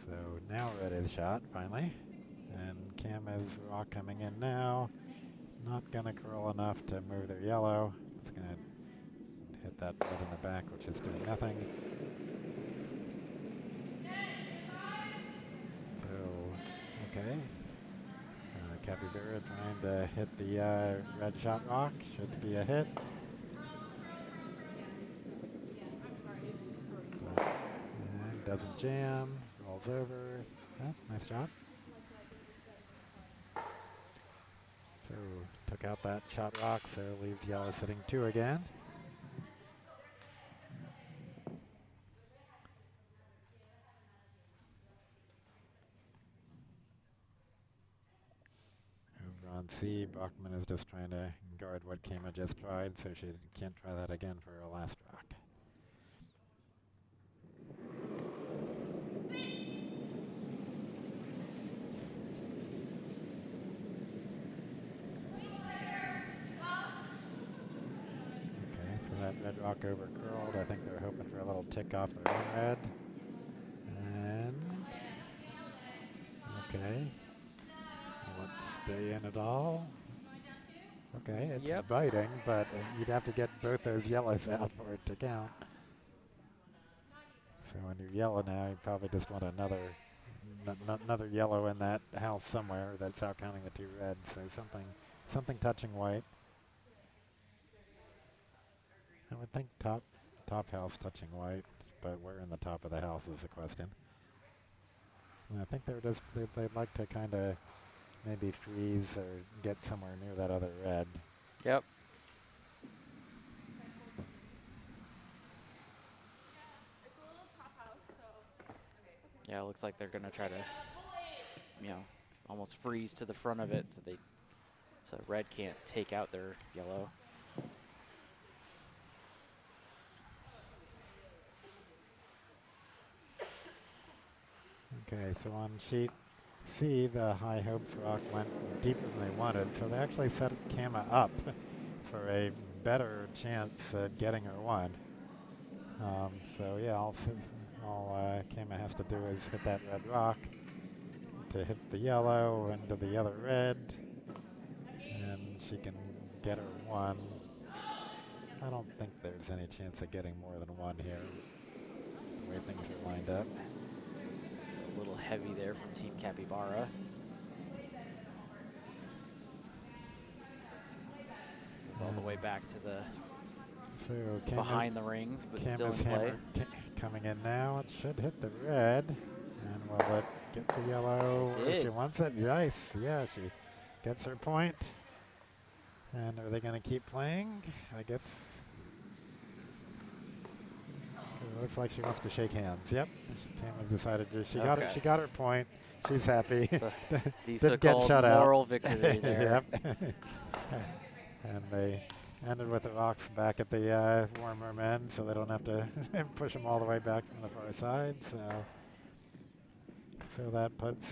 So now red is shot, finally. And Cam is rock coming in now. Not going to curl enough to move their yellow. It's going to hit that red in the back, which is doing nothing. So, okay. Capybera trying to hit the red shot rock. Should be a hit. And doesn't jam. Rolls over. Nice shot. So took out that shot rock, so leaves yellow sitting 2 again. Over on C, Brockman is just trying to guard what Kama just tried, so she can't try that again for her last rock. That red rock over curled. I think they're hoping for a little tick off their own red. And okay. Let's stay in it all. Okay, it's biting, but you'd have to get both those yellows out for it to count. So when you're yellow now, you probably just want another yellow in that house somewhere that's out counting the 2 reds. So something touching white. I would think top house touching white, but where in the top of the house is the question. And I think they'd like to kind of maybe freeze or get somewhere near that other red. Yep. Yeah, it looks like they're going to try to, almost freeze to the front of it so red can't take out their yellow. Okay, so on sheet C, the High Hopes rock went deeper than they wanted, so they actually set Kama up for a better chance at getting her 1. So yeah, all Kama has to do is hit that red rock to hit the yellow into the other red, and she can get her 1. I don't think there's any chance of getting more than 1 here, the way things are lined up. A little heavy there from Team Capybera. Goes all the way back to the behind the rings, but still in play. Coming in now, it should hit the red. And will it get the yellow if she wants it? Nice, yeah, she gets her point. And are they going to keep playing? I guess. It looks like she wants to shake hands. Yep, Kama decided she got her point. She's happy. The so-called moral victory there. Yep. And they ended with the rocks back at the warmer end, so they don't have to push them all the way back from the far side. So that puts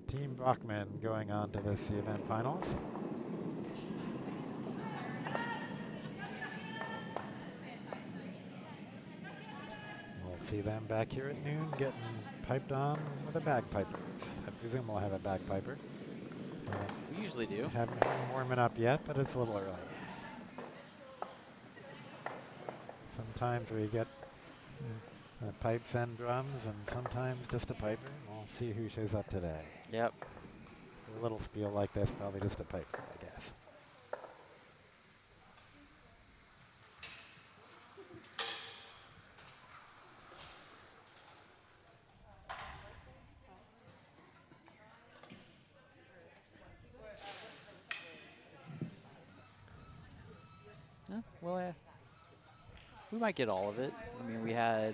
Team Brockman going on to this event finals. See them back here at noon getting piped on with the bagpipers. presume we'll have a bagpiper. We usually do. Haven't warming up yet, but it's a little early. Sometimes we get pipes and drums, and sometimes just a piper. We'll see who shows up today. Yep. For a little spiel like this, probably just a piper, I guess. Yeah, well, we might get all of it. I mean, we had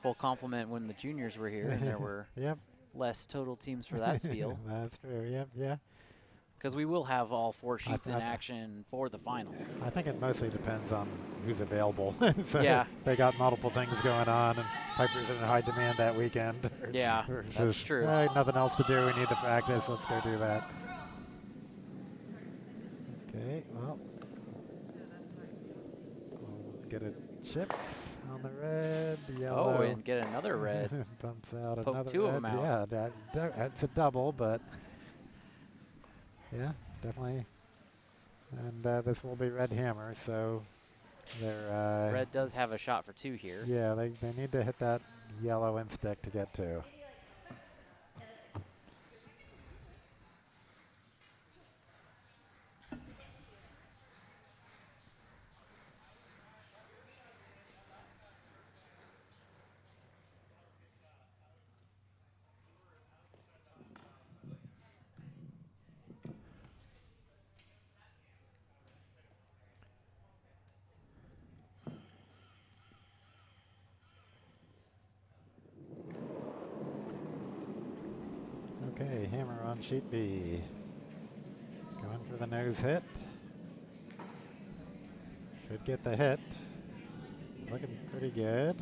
full complement when the juniors were here, and there were less total teams for that spiel. That's true. Yep. Yeah. Because we will have all 4 sheets in action for the final. I think it mostly depends on who's available. So yeah. They got multiple things going on, and Piper's in high demand that weekend. Yeah, that's true. Nothing else to do. We need the practice. Let's go do that. Okay, well, we'll get a chip on the red, the yellow. Oh, and get another red. Bumps out Poke another 2 red. of them out. Yeah, that's a double, but yeah, definitely. And this will be red hammer, so they're... red does have a shot for 2 here. Yeah, they need to hit that yellow and stick to get 2. Okay, hammer on sheet B. Going for the nose hit. Should get the hit. Looking pretty good.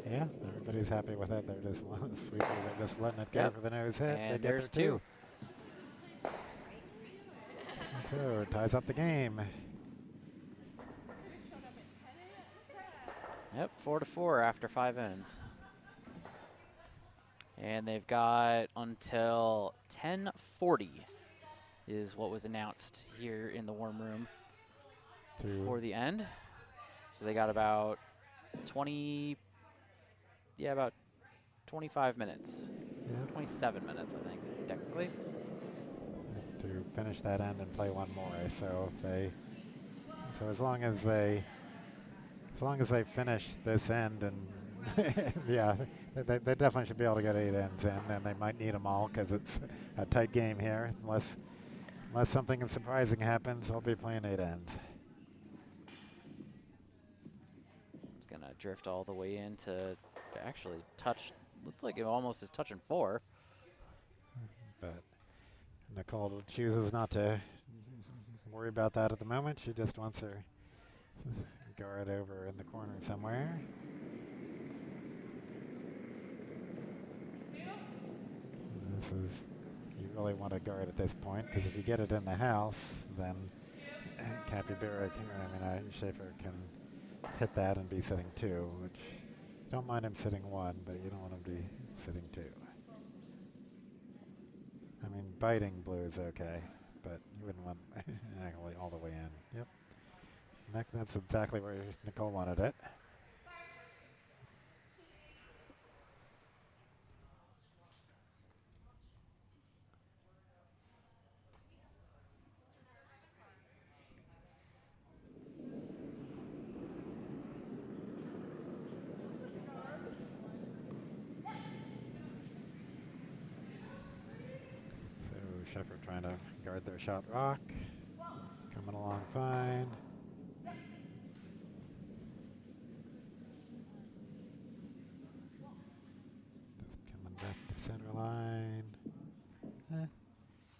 Yeah, everybody's happy with it. They're just sweepers are just letting it go for the nose hit. And they there's get 2. So it ties up the game. Yep, 4-4 after 5 ends. And they've got until 10:40 is what was announced here in the warm room for the end. So they got about 25 minutes. Yeah. 27 minutes, I think, technically. To finish that end and play one more. So as long as they finish this end and yeah, they definitely should be able to get 8 ends in, and they might need them all because it's a tight game here. Unless something surprising happens, they'll be playing 8 ends. It's gonna drift all the way in to actually touch. Looks like it almost is touching 4. But Nicole chooses not to worry about that at the moment. She just wants her guard over in the corner somewhere. This is, you really want to guard at this point, because if you get it in the house, then Capybera Sheffer can hit that and be sitting 2, which you don't mind him sitting 1, but you don't want him to be sitting 2. I mean, biting blue is okay, but you wouldn't want actually all the way in. Yep. That's exactly where Nicole wanted it. Sheffer trying to guard their shot rock. Coming along fine. Just coming back to center line.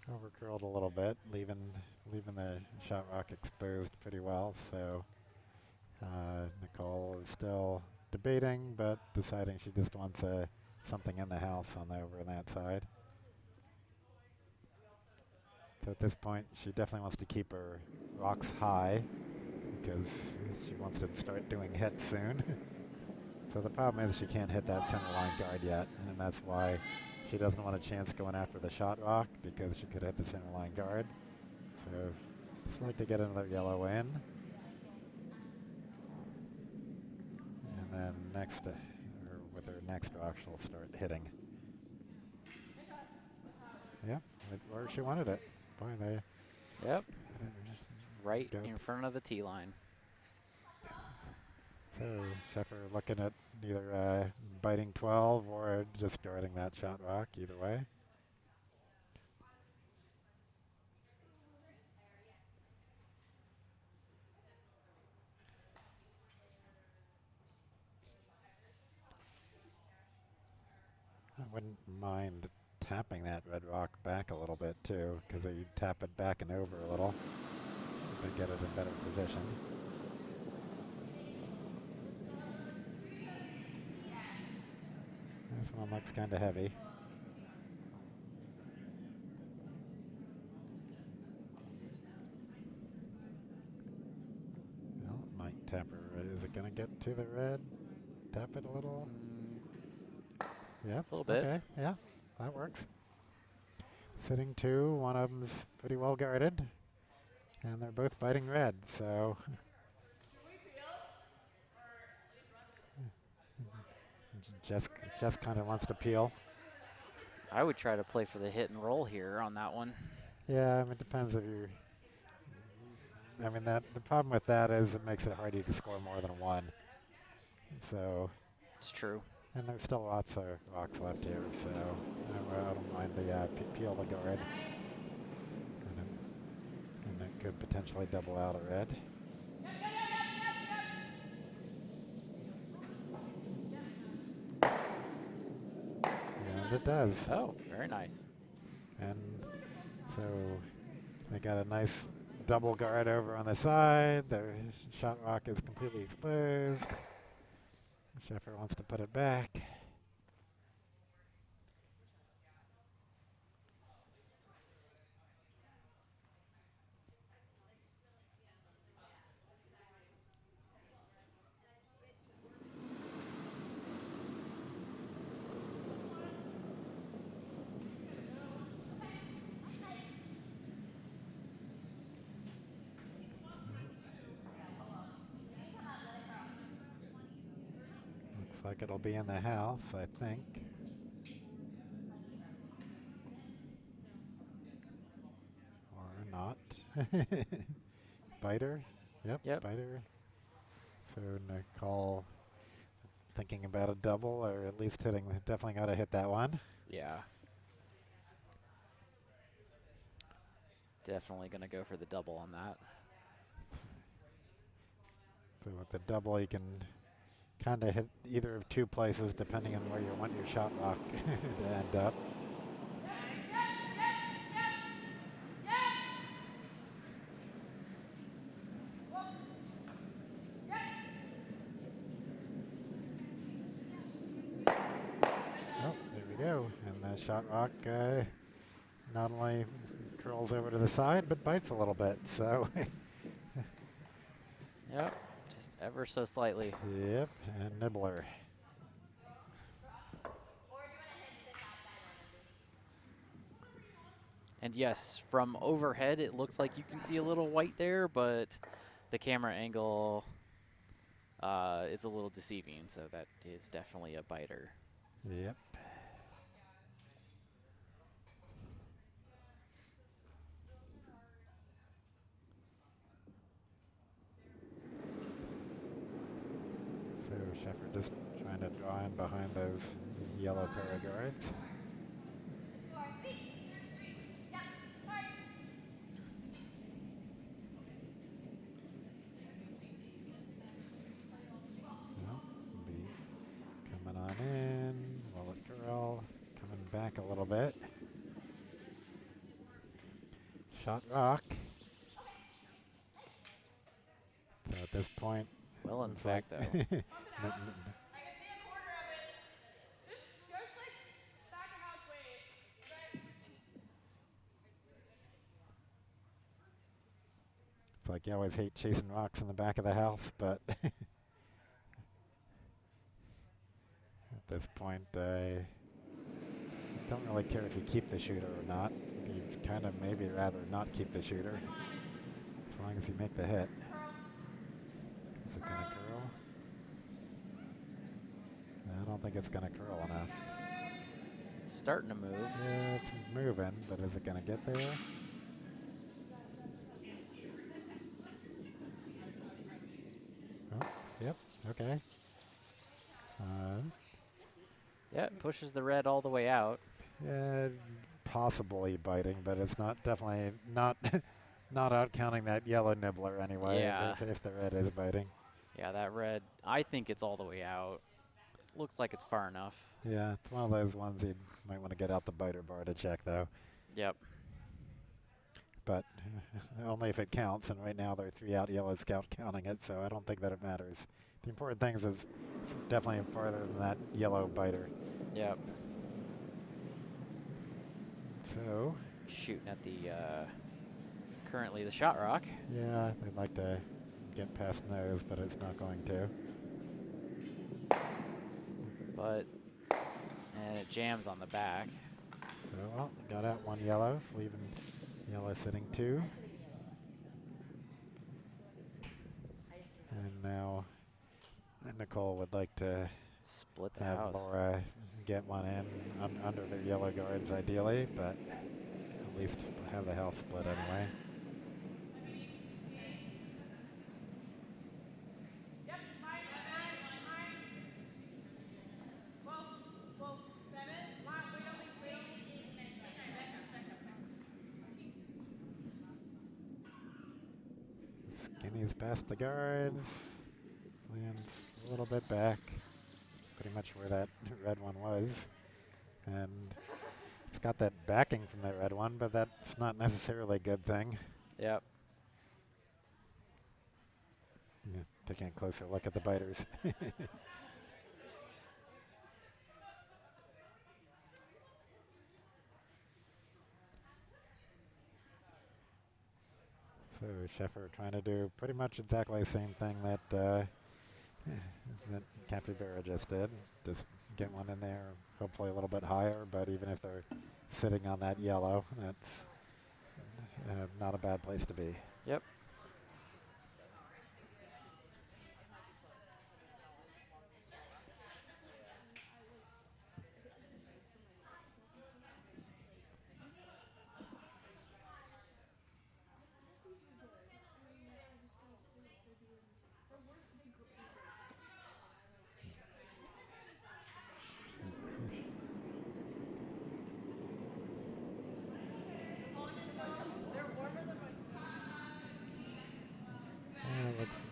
Overcurled a little bit, leaving the shot rock exposed pretty well. So Nicole is still debating, but deciding she just wants something in the house on over on that side. So at this point, she definitely wants to keep her rocks high because she wants to start doing hits soon. So the problem is she can't hit that center line guard yet, and that's why she doesn't want a chance going after the shot rock because she could hit the center line guard. So just like to get another yellow in. And then next, or with her next rock, she'll start hitting. Yeah, where she wanted it. Boy, they. Yep. Right in front of the tee line. So Sheffer looking at either biting 12 or just guarding that shot rock, either way. I wouldn't mind tapping that red rock back a little bit too, because you tap it back and over a little to get it in better position. This one looks kind of heavy. Well, it might tap her. Is it going to get to the red? Tap it a little? Yeah, a little bit. Okay, yeah, that works. Sitting two, one of them's pretty well guarded, and they're both biting red, so. Jess kind of wants to peel. I would try to play for the hit and roll here on that one. Yeah, I mean, it depends if you're. I mean, the problem with that is it makes it hard to score more than one. So. It's true. And there's still lots of rocks left here, so I don't mind the peel the guard. And it could potentially double out a red. And it does. Oh, very nice. And so they got a nice double guard over on the side. The shot rock is completely exposed. Sheffer wants to put it back. Looks like it'll be in the house, I think. Or not. Biter? Yep, biter. So Nicole thinking about a double, or at least hitting, definitely got to hit that one. Yeah. Definitely going to go for the double on that. So with the double, you can kind of hit either of two places depending on where you want your shot rock to end up. Oh, there we go. And the shot rock not only curls over to the side, but bites a little bit. So. Yep. Ever so slightly. Yep, and nibbler. And yes, from overhead, it looks like you can see a little white there, but the camera angle is a little deceiving, so that is definitely a biter. Yep. So Sheffer just trying to draw in behind those yellow paraguards. Well, be coming on in. Wallet girl coming back a little bit. Shot rock. So at this point, well, in fact, though. It's like you always hate chasing rocks in the back of the house, but this point. I don't really care if you keep the shooter or not. You'd kind of maybe rather not keep the shooter, as long as you make the hit. Is it going to curl? I don't think it's going to curl enough. It's starting to move. Yeah, it's moving, but is it going to get there? Oh, yep, okay. Yeah, it pushes the red all the way out. Yeah, possibly biting, but it's not definitely not not out counting that yellow nibbler anyway. Yeah. If the red is biting. Yeah, that red, I think it's all the way out. Looks like it's far enough. Yeah, it's one of those ones you might want to get out the biter bar to check, though. Yep. But only if it counts, and right now there are 3 out yellows counting it, so I don't think that it matters. The important thing is it's definitely farther than that yellow biter. Yep. So. Shooting at the, currently the shot rock. Yeah, they'd like to get past those, but it's not going to. But, and it jams on the back. So, well, got out 1 yellow, leaving yellow sitting 2. And now Nicole would like to split the have house. Laura get one in under their yellow guards ideally, but at least have the house split anyway. Skinny's past the guards, lands a little bit back, pretty much where that red one was. And it's got that backing from that red one, but that's not necessarily a good thing. Yep. Yeah, taking a closer look at the biters. So Sheffer trying to do pretty much exactly the same thing that that Capybera just did. Just get one in there, hopefully a little bit higher, but even if they're sitting on that yellow, that's not a bad place to be. Yep.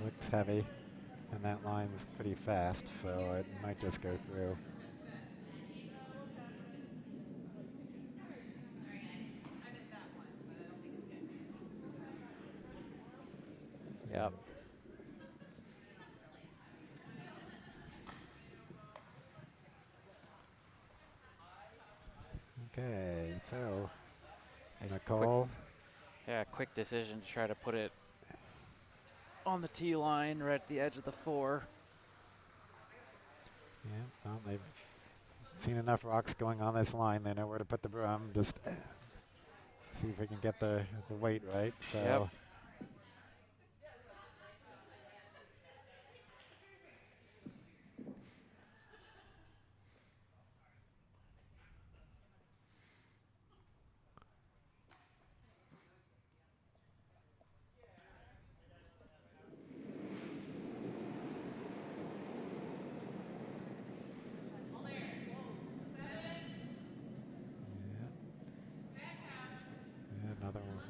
Looks heavy, and that line's pretty fast, so it might just go through. Yep. Okay, so Nice Nicole. Quick decision to try to put it on the tee line right at the edge of the 4. Yeah, well, they've seen enough rocks going on this line. They know where to put the broom. Just see if we can get the weight right. So. Yep.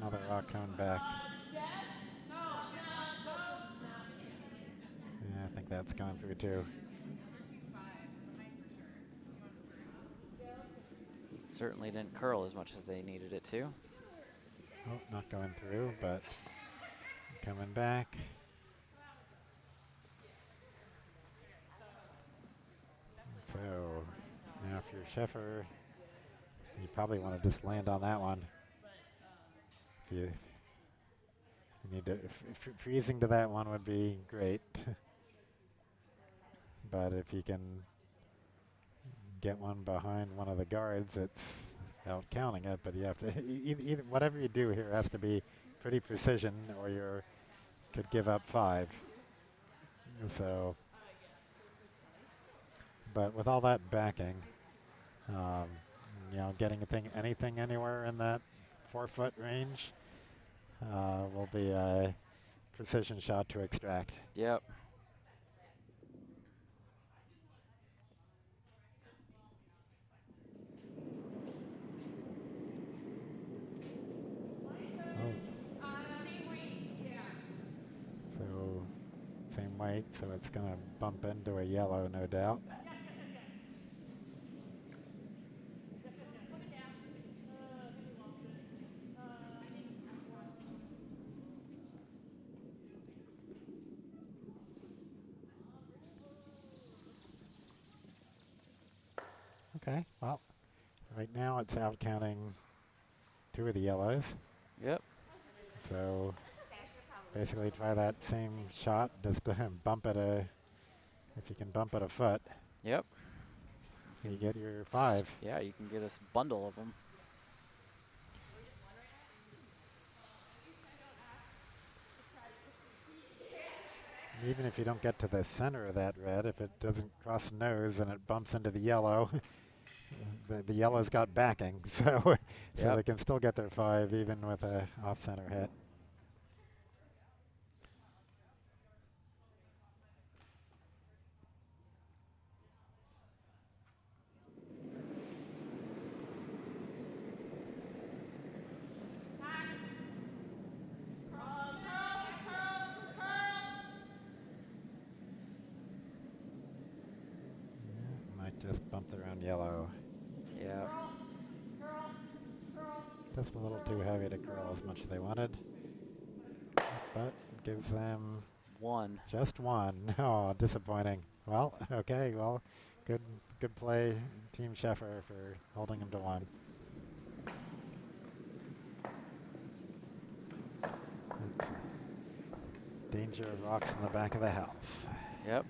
Another rock coming back. Yeah, I think that's going through too. Certainly didn't curl as much as they needed it to. Oh, not going through, but coming back. So now if you're Sheffer, you probably want to just land on that one. If you need to, freezing to that one would be great. But if you can get one behind one of the guards, it's out counting it. But you have to, either whatever you do here has to be pretty precision, or you could give up 5. So, but with all that backing, you know, getting anything anywhere in that 4-foot range will be a precision shot to extract. Yep. So same weight, so it's going to bump into a yellow, no doubt. Okay, well, right now it's out counting 2 of the yellows. Yep. So basically try that same shot, just bump it if you can bump it a foot. Yep. You get your 5. Yeah, you can get a bundle of them. Even if you don't get to the center of that red, if it doesn't cross the nose and it bumps into the yellow, the yellow's got backing, so they can still get their 5 even with a off-center hit. Just bumped around yellow. Yeah. Just a little too heavy to curl as much as they wanted. But it gives them 1. Just 1. Oh, disappointing. Well, okay, well, good play, Team Sheffer, for holding them to 1. It's danger of rocks in the back of the house. Yep.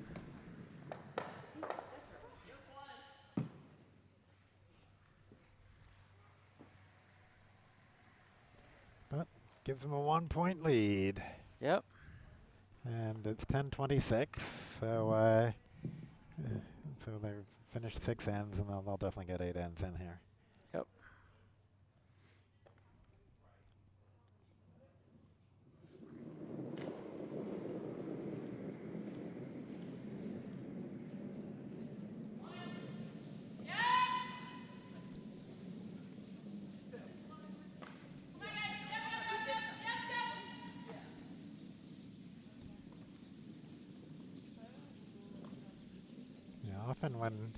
Gives them a 1-point lead. Yep. And it's 10:26, so they've finished 6 ends, and they'll definitely get 8 ends in here. Yep. Often when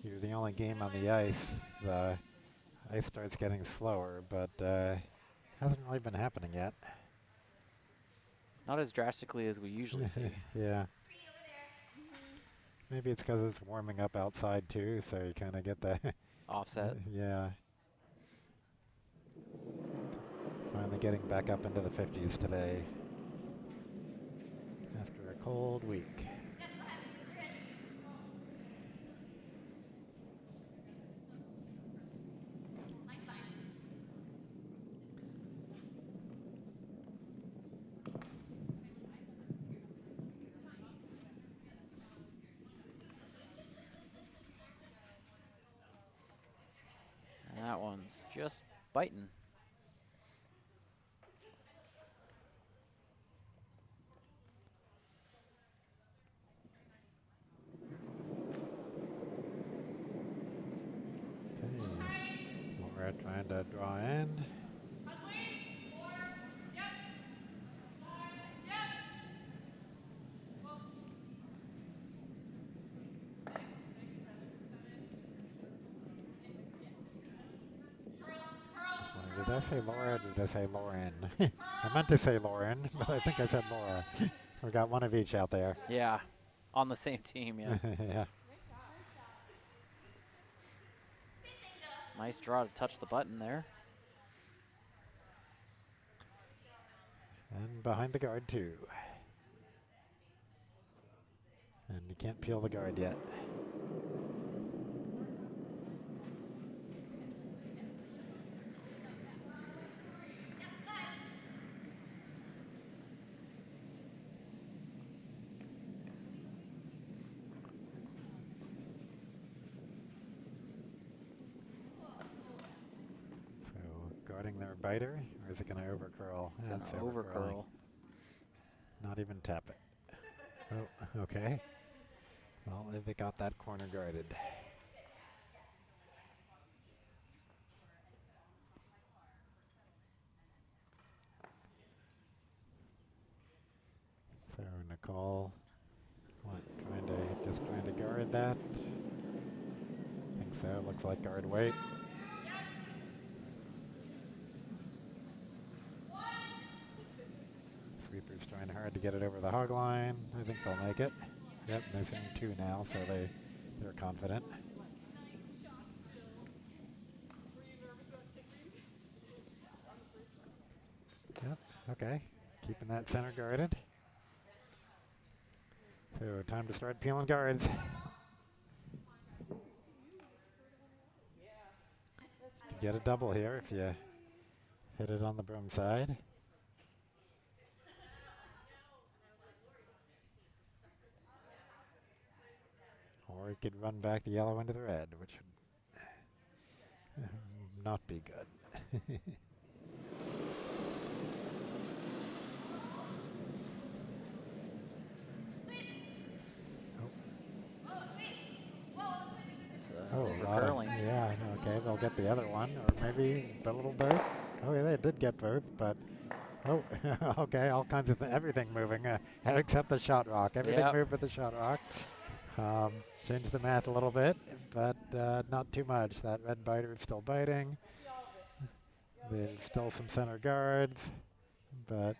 you're the only game on the ice starts getting slower, but hasn't really been happening yet. Not as drastically as we usually see. Yeah. Maybe it's because it's warming up outside too, so you kind of get the offset. Yeah. Finally getting back up into the 50s today after a cold week. That one's just biting. Laura trying to draw in. Did I say Laura or did I say Lauren? I meant to say Lauren, but I think I said Laura. We got one of each out there. Yeah, on the same team, yeah. Yeah. Nice draw to touch the button there. And behind the guard too. And you can't peel the guard yet. biter, or is it going to overcurl? It's That's going to overcurl. Not even tap it. Oh, okay. Well, they got that corner guarded. So Nicole, trying to guard that. I think so. Looks like guard weight. Sweeper's trying hard to get it over the hog line. I think they'll make it. Yep, missing 2 now, so they're confident. Yep, okay. Keeping that center guarded. So time to start peeling guards. Get a double here if you hit it on the broom side. Or you could run back the yellow into the red, which would not be good. Curling. Yeah, okay, they'll get the other one, or maybe a little both. Oh, yeah, they did get both, but oh, okay, all kinds of everything moving, except the shot rock. Everything moved but the shot rock. Changed the math a little bit, but not too much. That red biter is still biting. There's still some center guards, but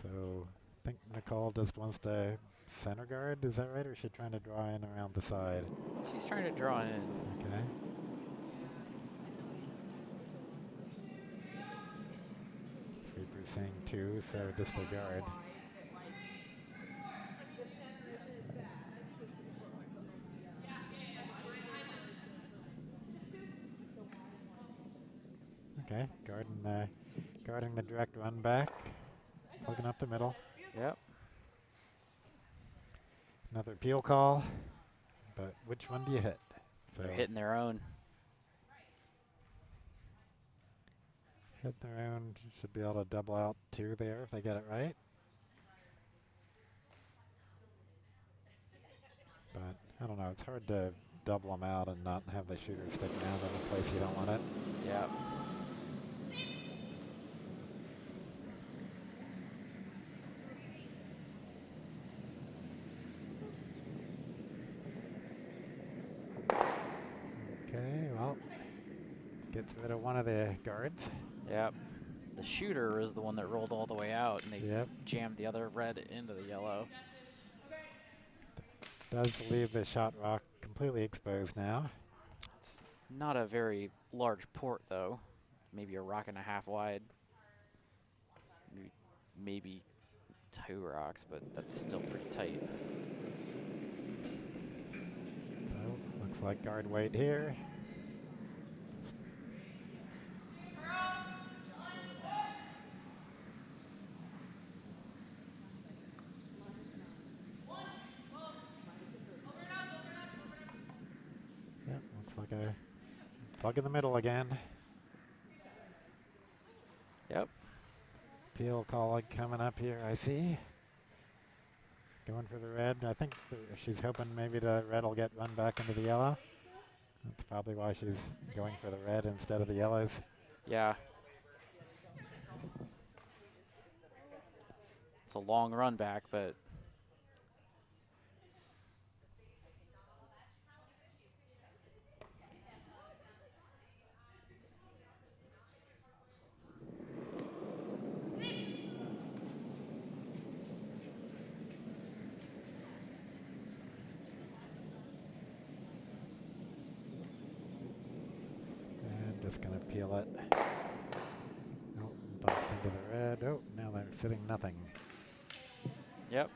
so I think Nicole just wants to center guard. Is that right, or is she trying to draw in around the side? She's trying to draw in. Okay. Sweeper's saying 2, so just a guard. Okay, guarding the direct run back, plugging up the middle. Yep. Another peel call, but which one do you hit? So they're hitting their own. Hit their own, should be able to double out 2 there if they get it right. But I don't know, it's hard to double them out and not have the shooter stick around in a place you don't want it. Yeah. Okay, well, gets rid of one of the guards. Yep. The shooter is the one that rolled all the way out, and they jammed the other red into the yellow. Does leave the shot rock completely exposed now. It's not a very large port, though. Maybe a rock and a half wide. Maybe 2 rocks, but that's still pretty tight. So, looks like guard weight here. Yep, looks like a plug in the middle again. Yep. Peel call coming up here, I see. Going for the red. I think she's hoping maybe the red will get run back into the yellow. That's probably why she's going for the red instead of the yellows. Yeah. It's a long run back, but just going to peel it. Oh, bumps into the red. Oh, now they're sitting nothing. Yep.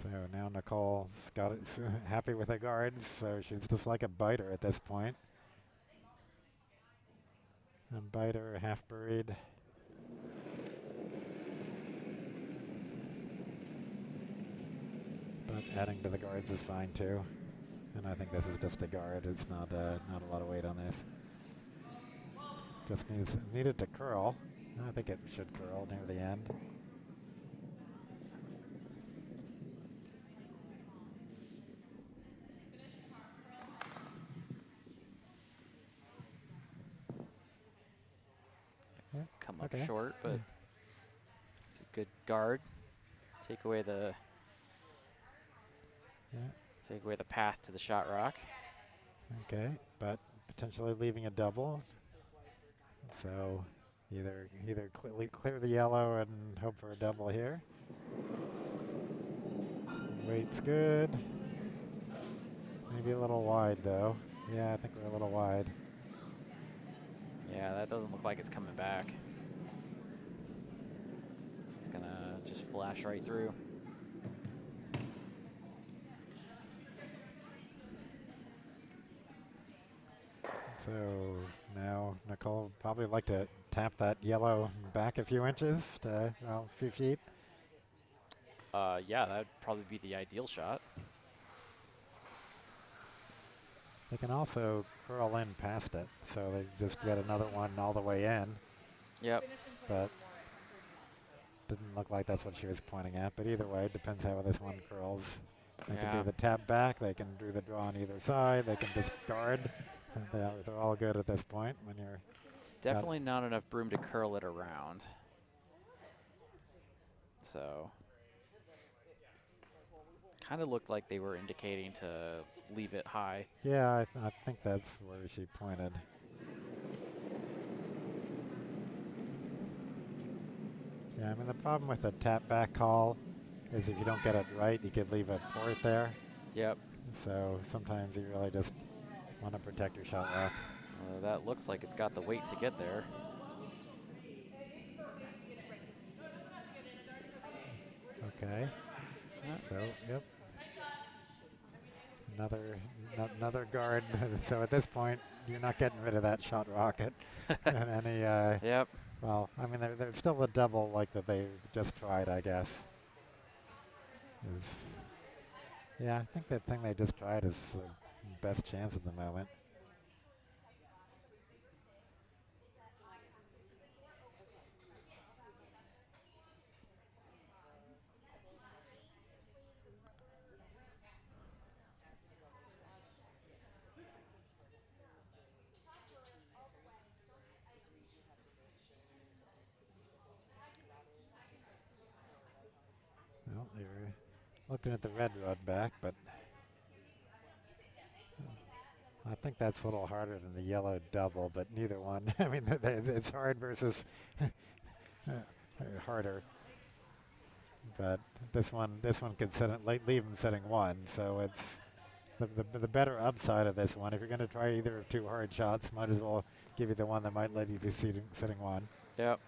So now Nicole's got it happy with her guards, so she's just like a biter at this point. And biter half buried. But adding to the guards is fine too. And I think this is just a guard. It's not not a lot of weight on this. Just needed to curl. I think it should curl near the end. Come up short, but it's a good guard. Take away the path to the shot rock. Okay, but potentially leaving a double. So either clear the yellow and hope for a double here. Weight's good. Maybe a little wide though. Yeah, I think we're a little wide. Yeah, that doesn't look like it's coming back. It's gonna just flash right through. So now Nicole probably like to tap that yellow back a few inches to, well, a few feet. Yeah, that'd probably be the ideal shot. They can also curl in past it, so they just get another one all the way in. Yep. But didn't look like that's what she was pointing at. But either way, it depends how this one curls. They can do the tap back. They can do the draw on either side. They can discard. They're all good at this point when you're. It's definitely not enough broom to curl it around. So. Kind of looked like they were indicating to leave it high. Yeah, I think that's where she pointed. Yeah, I mean, the problem with the tap back call is if you don't get it right, you could leave a port there. Yep. So sometimes you really just want to protect your shot rock. That looks like it's got the weight to get there. Okay. So, yep. Another guard. So at this point, you're not getting rid of that shot rocket. And any. Yep. Well, I mean, there's still a double like that they just tried, I guess. Yeah, I think that thing they just tried is the best chance at the moment. Well, they were looking at the red rod back, but I think that's a little harder than the yellow double, but neither one. I mean, it's hard versus harder. But this one could leave him sitting one, so it's the better upside of this one. If you're going to try either of two hard shots, might as well give you the one that might let you be sitting one. Yep.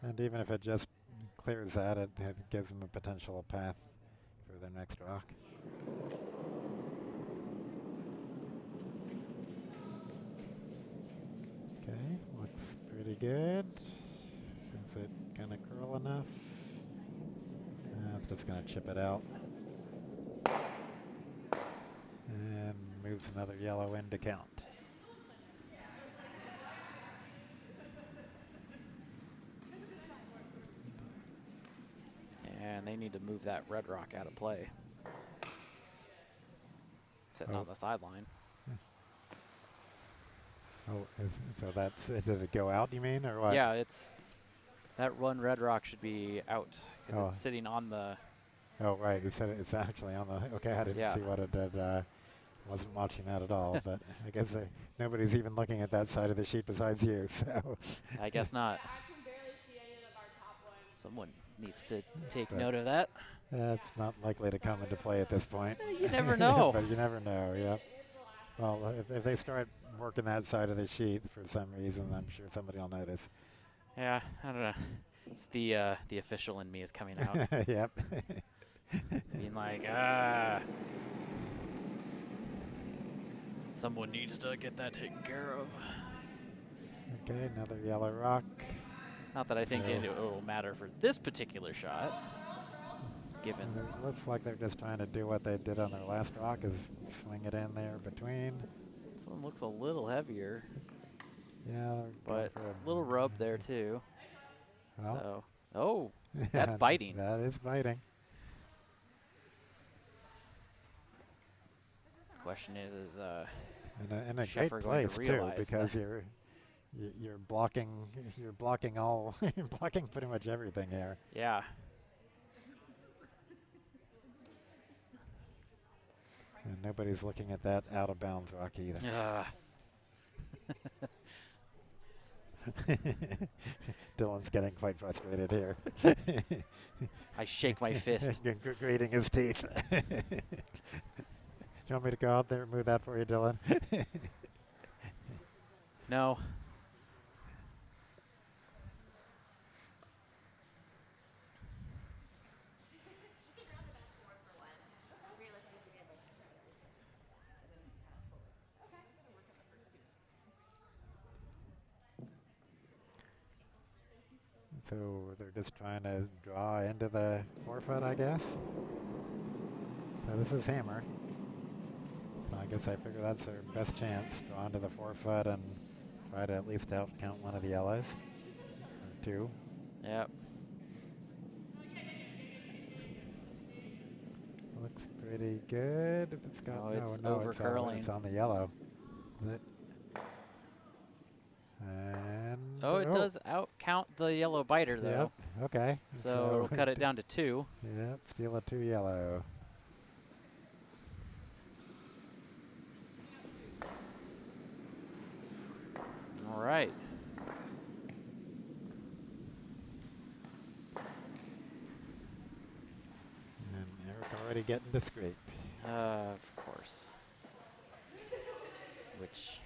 And even if it just clears that, it gives them a potential path for their next rock. Okay, looks pretty good. Is it gonna curl enough? It's just gonna chip it out. And moves another yellow in to count. And they need to move that red rock out of play. It's sitting on the sideline. Oh, so that's, did it go out, you mean, or what? Yeah, it's, that one red rock should be out because it's sitting on the. Oh, right, you said it's actually on the, okay, I didn't see what it did. Wasn't watching that at all, but I guess nobody's even looking at that side of the sheet besides you, so. I guess not. Someone needs to take note of that. It's not likely to come into play at this point. You never know. But you never know, yep. Well, if they start working that side of the sheet for some reason, I'm sure somebody will notice. Yeah, I don't know. It's the official in me is coming out. Yep. Being like, someone needs to get that taken care of. Okay, another yellow rock. Not that I think it will matter for this particular shot, given. It looks like they're just trying to do what they did on their last rock, is swing it in there between. This one looks a little heavier. Yeah, but a little rub there too. Well. So, oh, that's biting. That is biting. Question is in a Sheffer great place too, because you're blocking all you're blocking pretty much everything here. Yeah. And nobody's looking at that out of bounds rock either. Dylan's getting quite frustrated here. I shake my fist. Grating his teeth. Do you want me to go out there and move that for you, Dylan? No. So they're just trying to draw into the 4-foot, I guess. So this is hammer. So I guess I figure that's their best chance. Draw into the 4-foot and try to at least out count one of the yellows. Or two. Yep. Looks pretty good. It's got it's over curling. It's on the yellow. Is it? And it does out count the yellow biter though. Yep. Okay. So it'll cut it down to 2. Yep. Steal a 2 yellow. All right. And Eric already getting to scrape. Of course. Which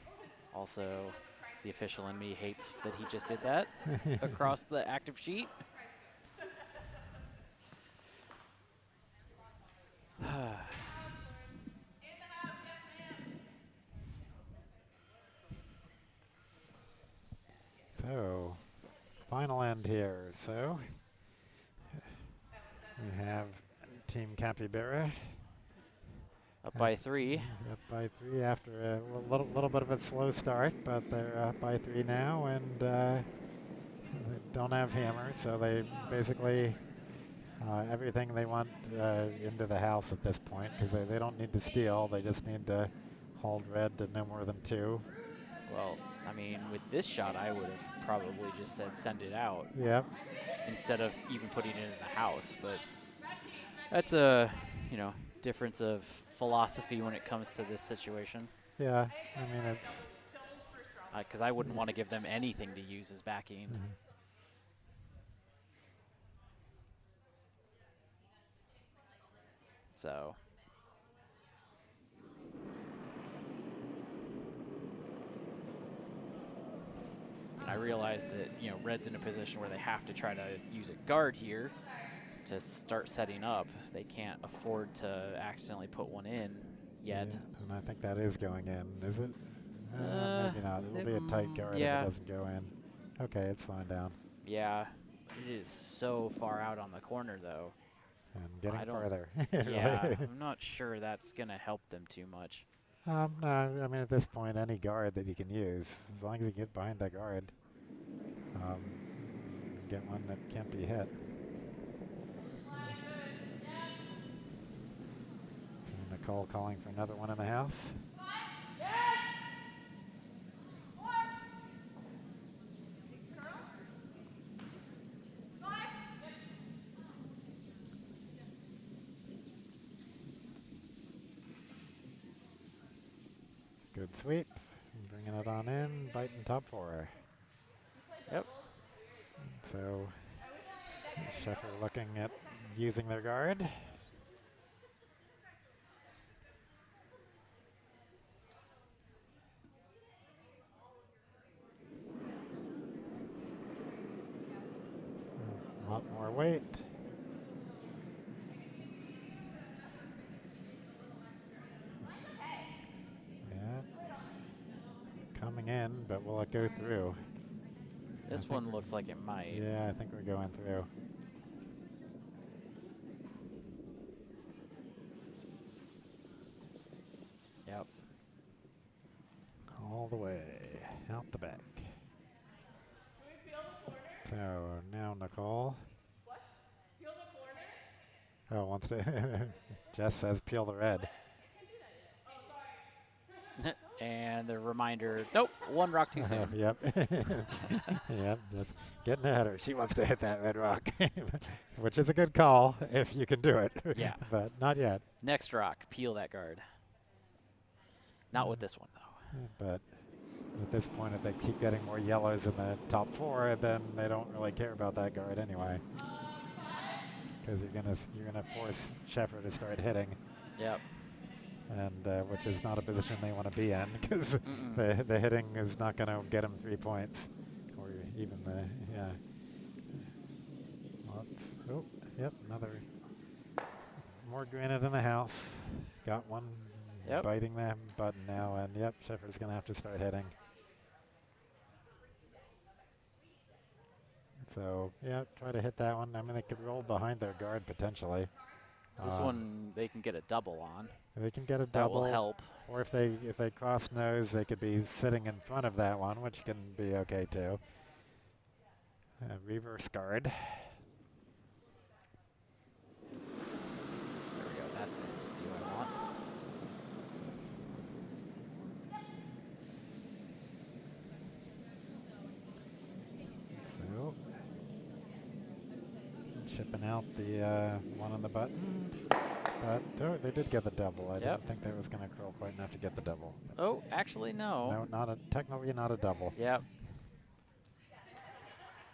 also the official in me hates that he just did that across the active sheet. So, final end here. So, we have Team Capybera. Up by 3. Up by 3 after a little bit of a slow start, but they're up by 3 now, and they don't have hammer, so they basically everything they want into the house at this point, because they don't need to steal, they just need to hold red to no more than 2. Well, I mean, with this shot, I would have probably just said send it out. Yep. Instead of even putting it in the house, but that's a, difference of philosophy when it comes to this situation. Yeah, I mean, it's... Because I wouldn't want to give them anything to use as backing. Mm-hmm. So... I realize that, red's in a position where they have to try to use a guard here to start setting up. They can't afford to accidentally put one in yet. Yeah, and I think that is going in, is it? Maybe not. It'll be a tight guard if it doesn't go in. Okay, it's slowing down. Yeah, it is so far out on the corner, though. And getting farther. Yeah, I'm not sure that's going to help them too much. No, I mean, at this point, any guard that you can use, as long as you get behind that guard, get one that can't be hit. Nicole calling for another one in the house. Good sweep. Bringing it on in, biting top 4. Yep. So, Sheffer looking at using their guard. A lot more weight. Coming in, but will it go through? This one looks like it might. Yeah, I think we're going through. Yep. All the way out the back. So now Nicole. What? Peel the corner? Oh, wants to. Jess says peel the red. And the reminder, nope, one rock too soon. Yep. Yep, just getting at her. She wants to hit that red rock, which is a good call if you can do it. Yeah. But not yet. Next rock, peel that guard. Not with this one, though. But at this point, if they keep getting more yellows in the top 4, then they don't really care about that guard anyway. Because you're gonna force Sheffer to start hitting. Yep. And which is not a position they want to be in, because the hitting is not going to get them 3 points, or even the oh, yep, another more granite in the house. Got one biting that button now, and yep, Sheffer's going to have to start hitting. So yeah, try to hit that one. I mean, they could roll behind their guard potentially. This one they can get a double on. They can get a That double. will help. Or if they cross nose, they could be sitting in front of that one, which can be okay too. Reverse guard. There we go. That's the view I want. So shipping out the one on the button. But oh, they did get the double. I didn't think that was going to curl quite enough to get the double. Oh, actually, no. No, technically not a double. Yep.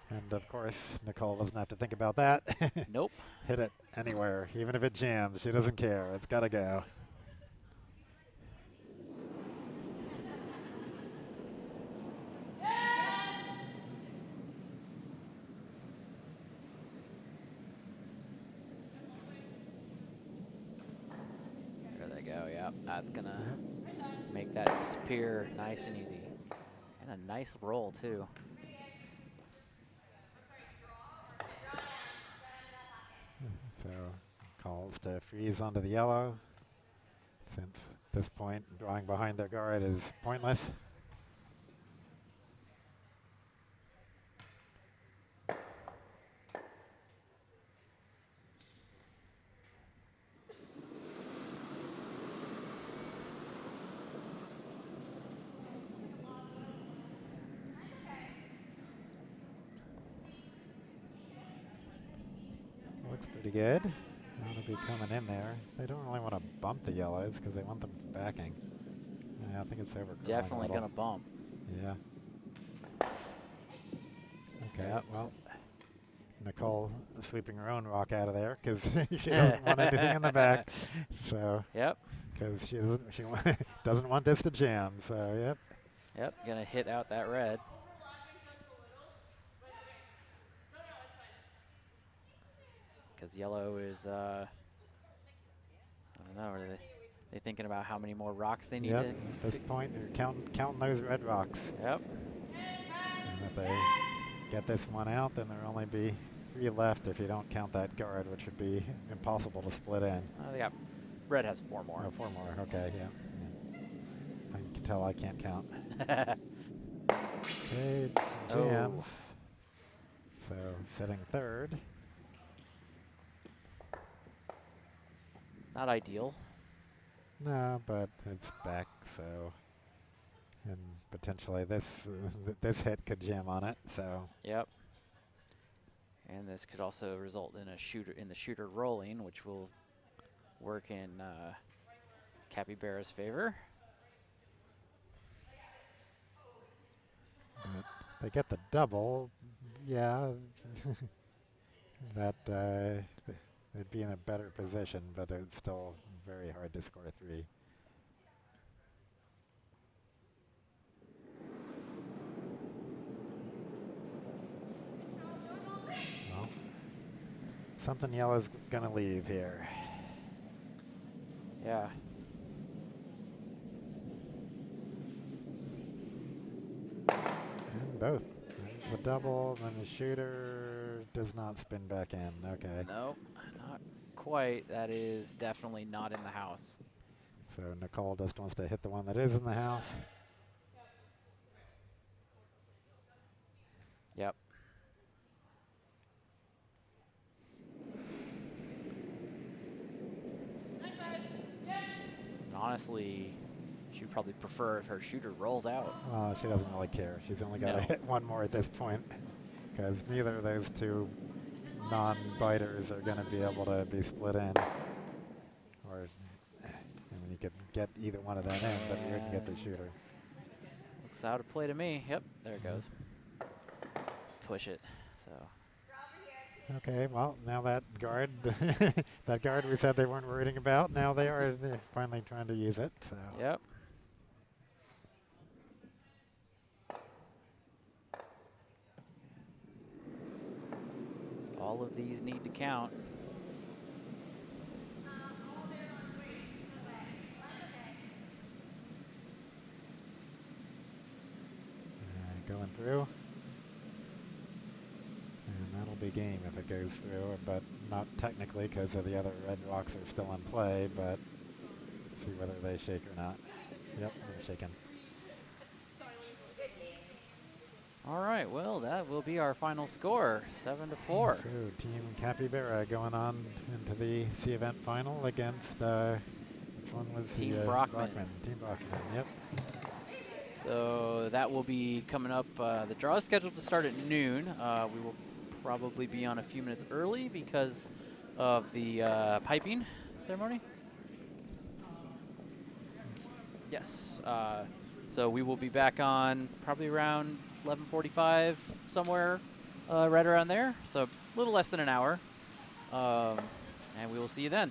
And of course, Nicole doesn't have to think about that. Nope. Hit it anywhere, even if it jams. She doesn't care. It's got to go. That's going to make that disappear nice and easy. And a nice roll, too. So calls to freeze onto the yellow. Since at this point, drawing behind their guard is pointless. Looks pretty good. They want to be coming in there. They don't really want to bump the yellows because they want them backing. Yeah, I think it's over. Definitely going to bump. Yeah. Okay, well, Nicole sweeping her own rock out of there because she doesn't want anything in the back. So, because she doesn't want this to jam. So, yep. Yep, going to hit out that red. Because yellow is, I don't know, are they thinking about how many more rocks they need to? At this point, they're counting those red rocks. Yep. And if they get this one out, then there'll only be 3 left if you don't count that guard, which would be impossible to split in. They got, red has 4 more. Oh, 4 more, okay, yeah. You can tell I can't count. Okay, jams. So, sitting third. Not ideal. No, but it's back, so, and potentially this this hit could jam on it. So. Yep. And this could also result in the shooter rolling, which will work in Capybera's favor. But they get the double, yeah. That. They'd be in a better position, but it's still very hard to score 3. Well, something yellow's gonna leave here. Yeah. And both. It's the double, then the shooter does not spin back in. Okay. Nope, not quite. That is definitely not in the house. So Nicole just wants to hit the one that is in the house. Yep. And honestly, she'd probably prefer if her shooter rolls out. She doesn't really care. She's only got to hit one more at this point, because neither of those two non-biters are going to be able to be split in. Or, I mean, you could get either one of them in, but you wouldn't get the shooter. Looks out of play to me. Yep, there it goes. Push it. So. Okay, well, now that guard, that guard we said they weren't worrying about, now they are finally trying to use it. So. Yep. All of these need to count. Going through. And that'll be game if it goes through, but not technically because the other red rocks are still in play, but see whether they shake or not. Yep, they're shaking. All right, well, that will be our final score, 7-4. So Team Capybera going on into the C event final against, which one was Team the Brockman. Team Brockman, yep. So that will be coming up. The draw is scheduled to start at noon. We will probably be on a few minutes early because of the piping ceremony. Yes. So we will be back on probably around 11:45, somewhere right around there. So a little less than an hour. And we will see you then.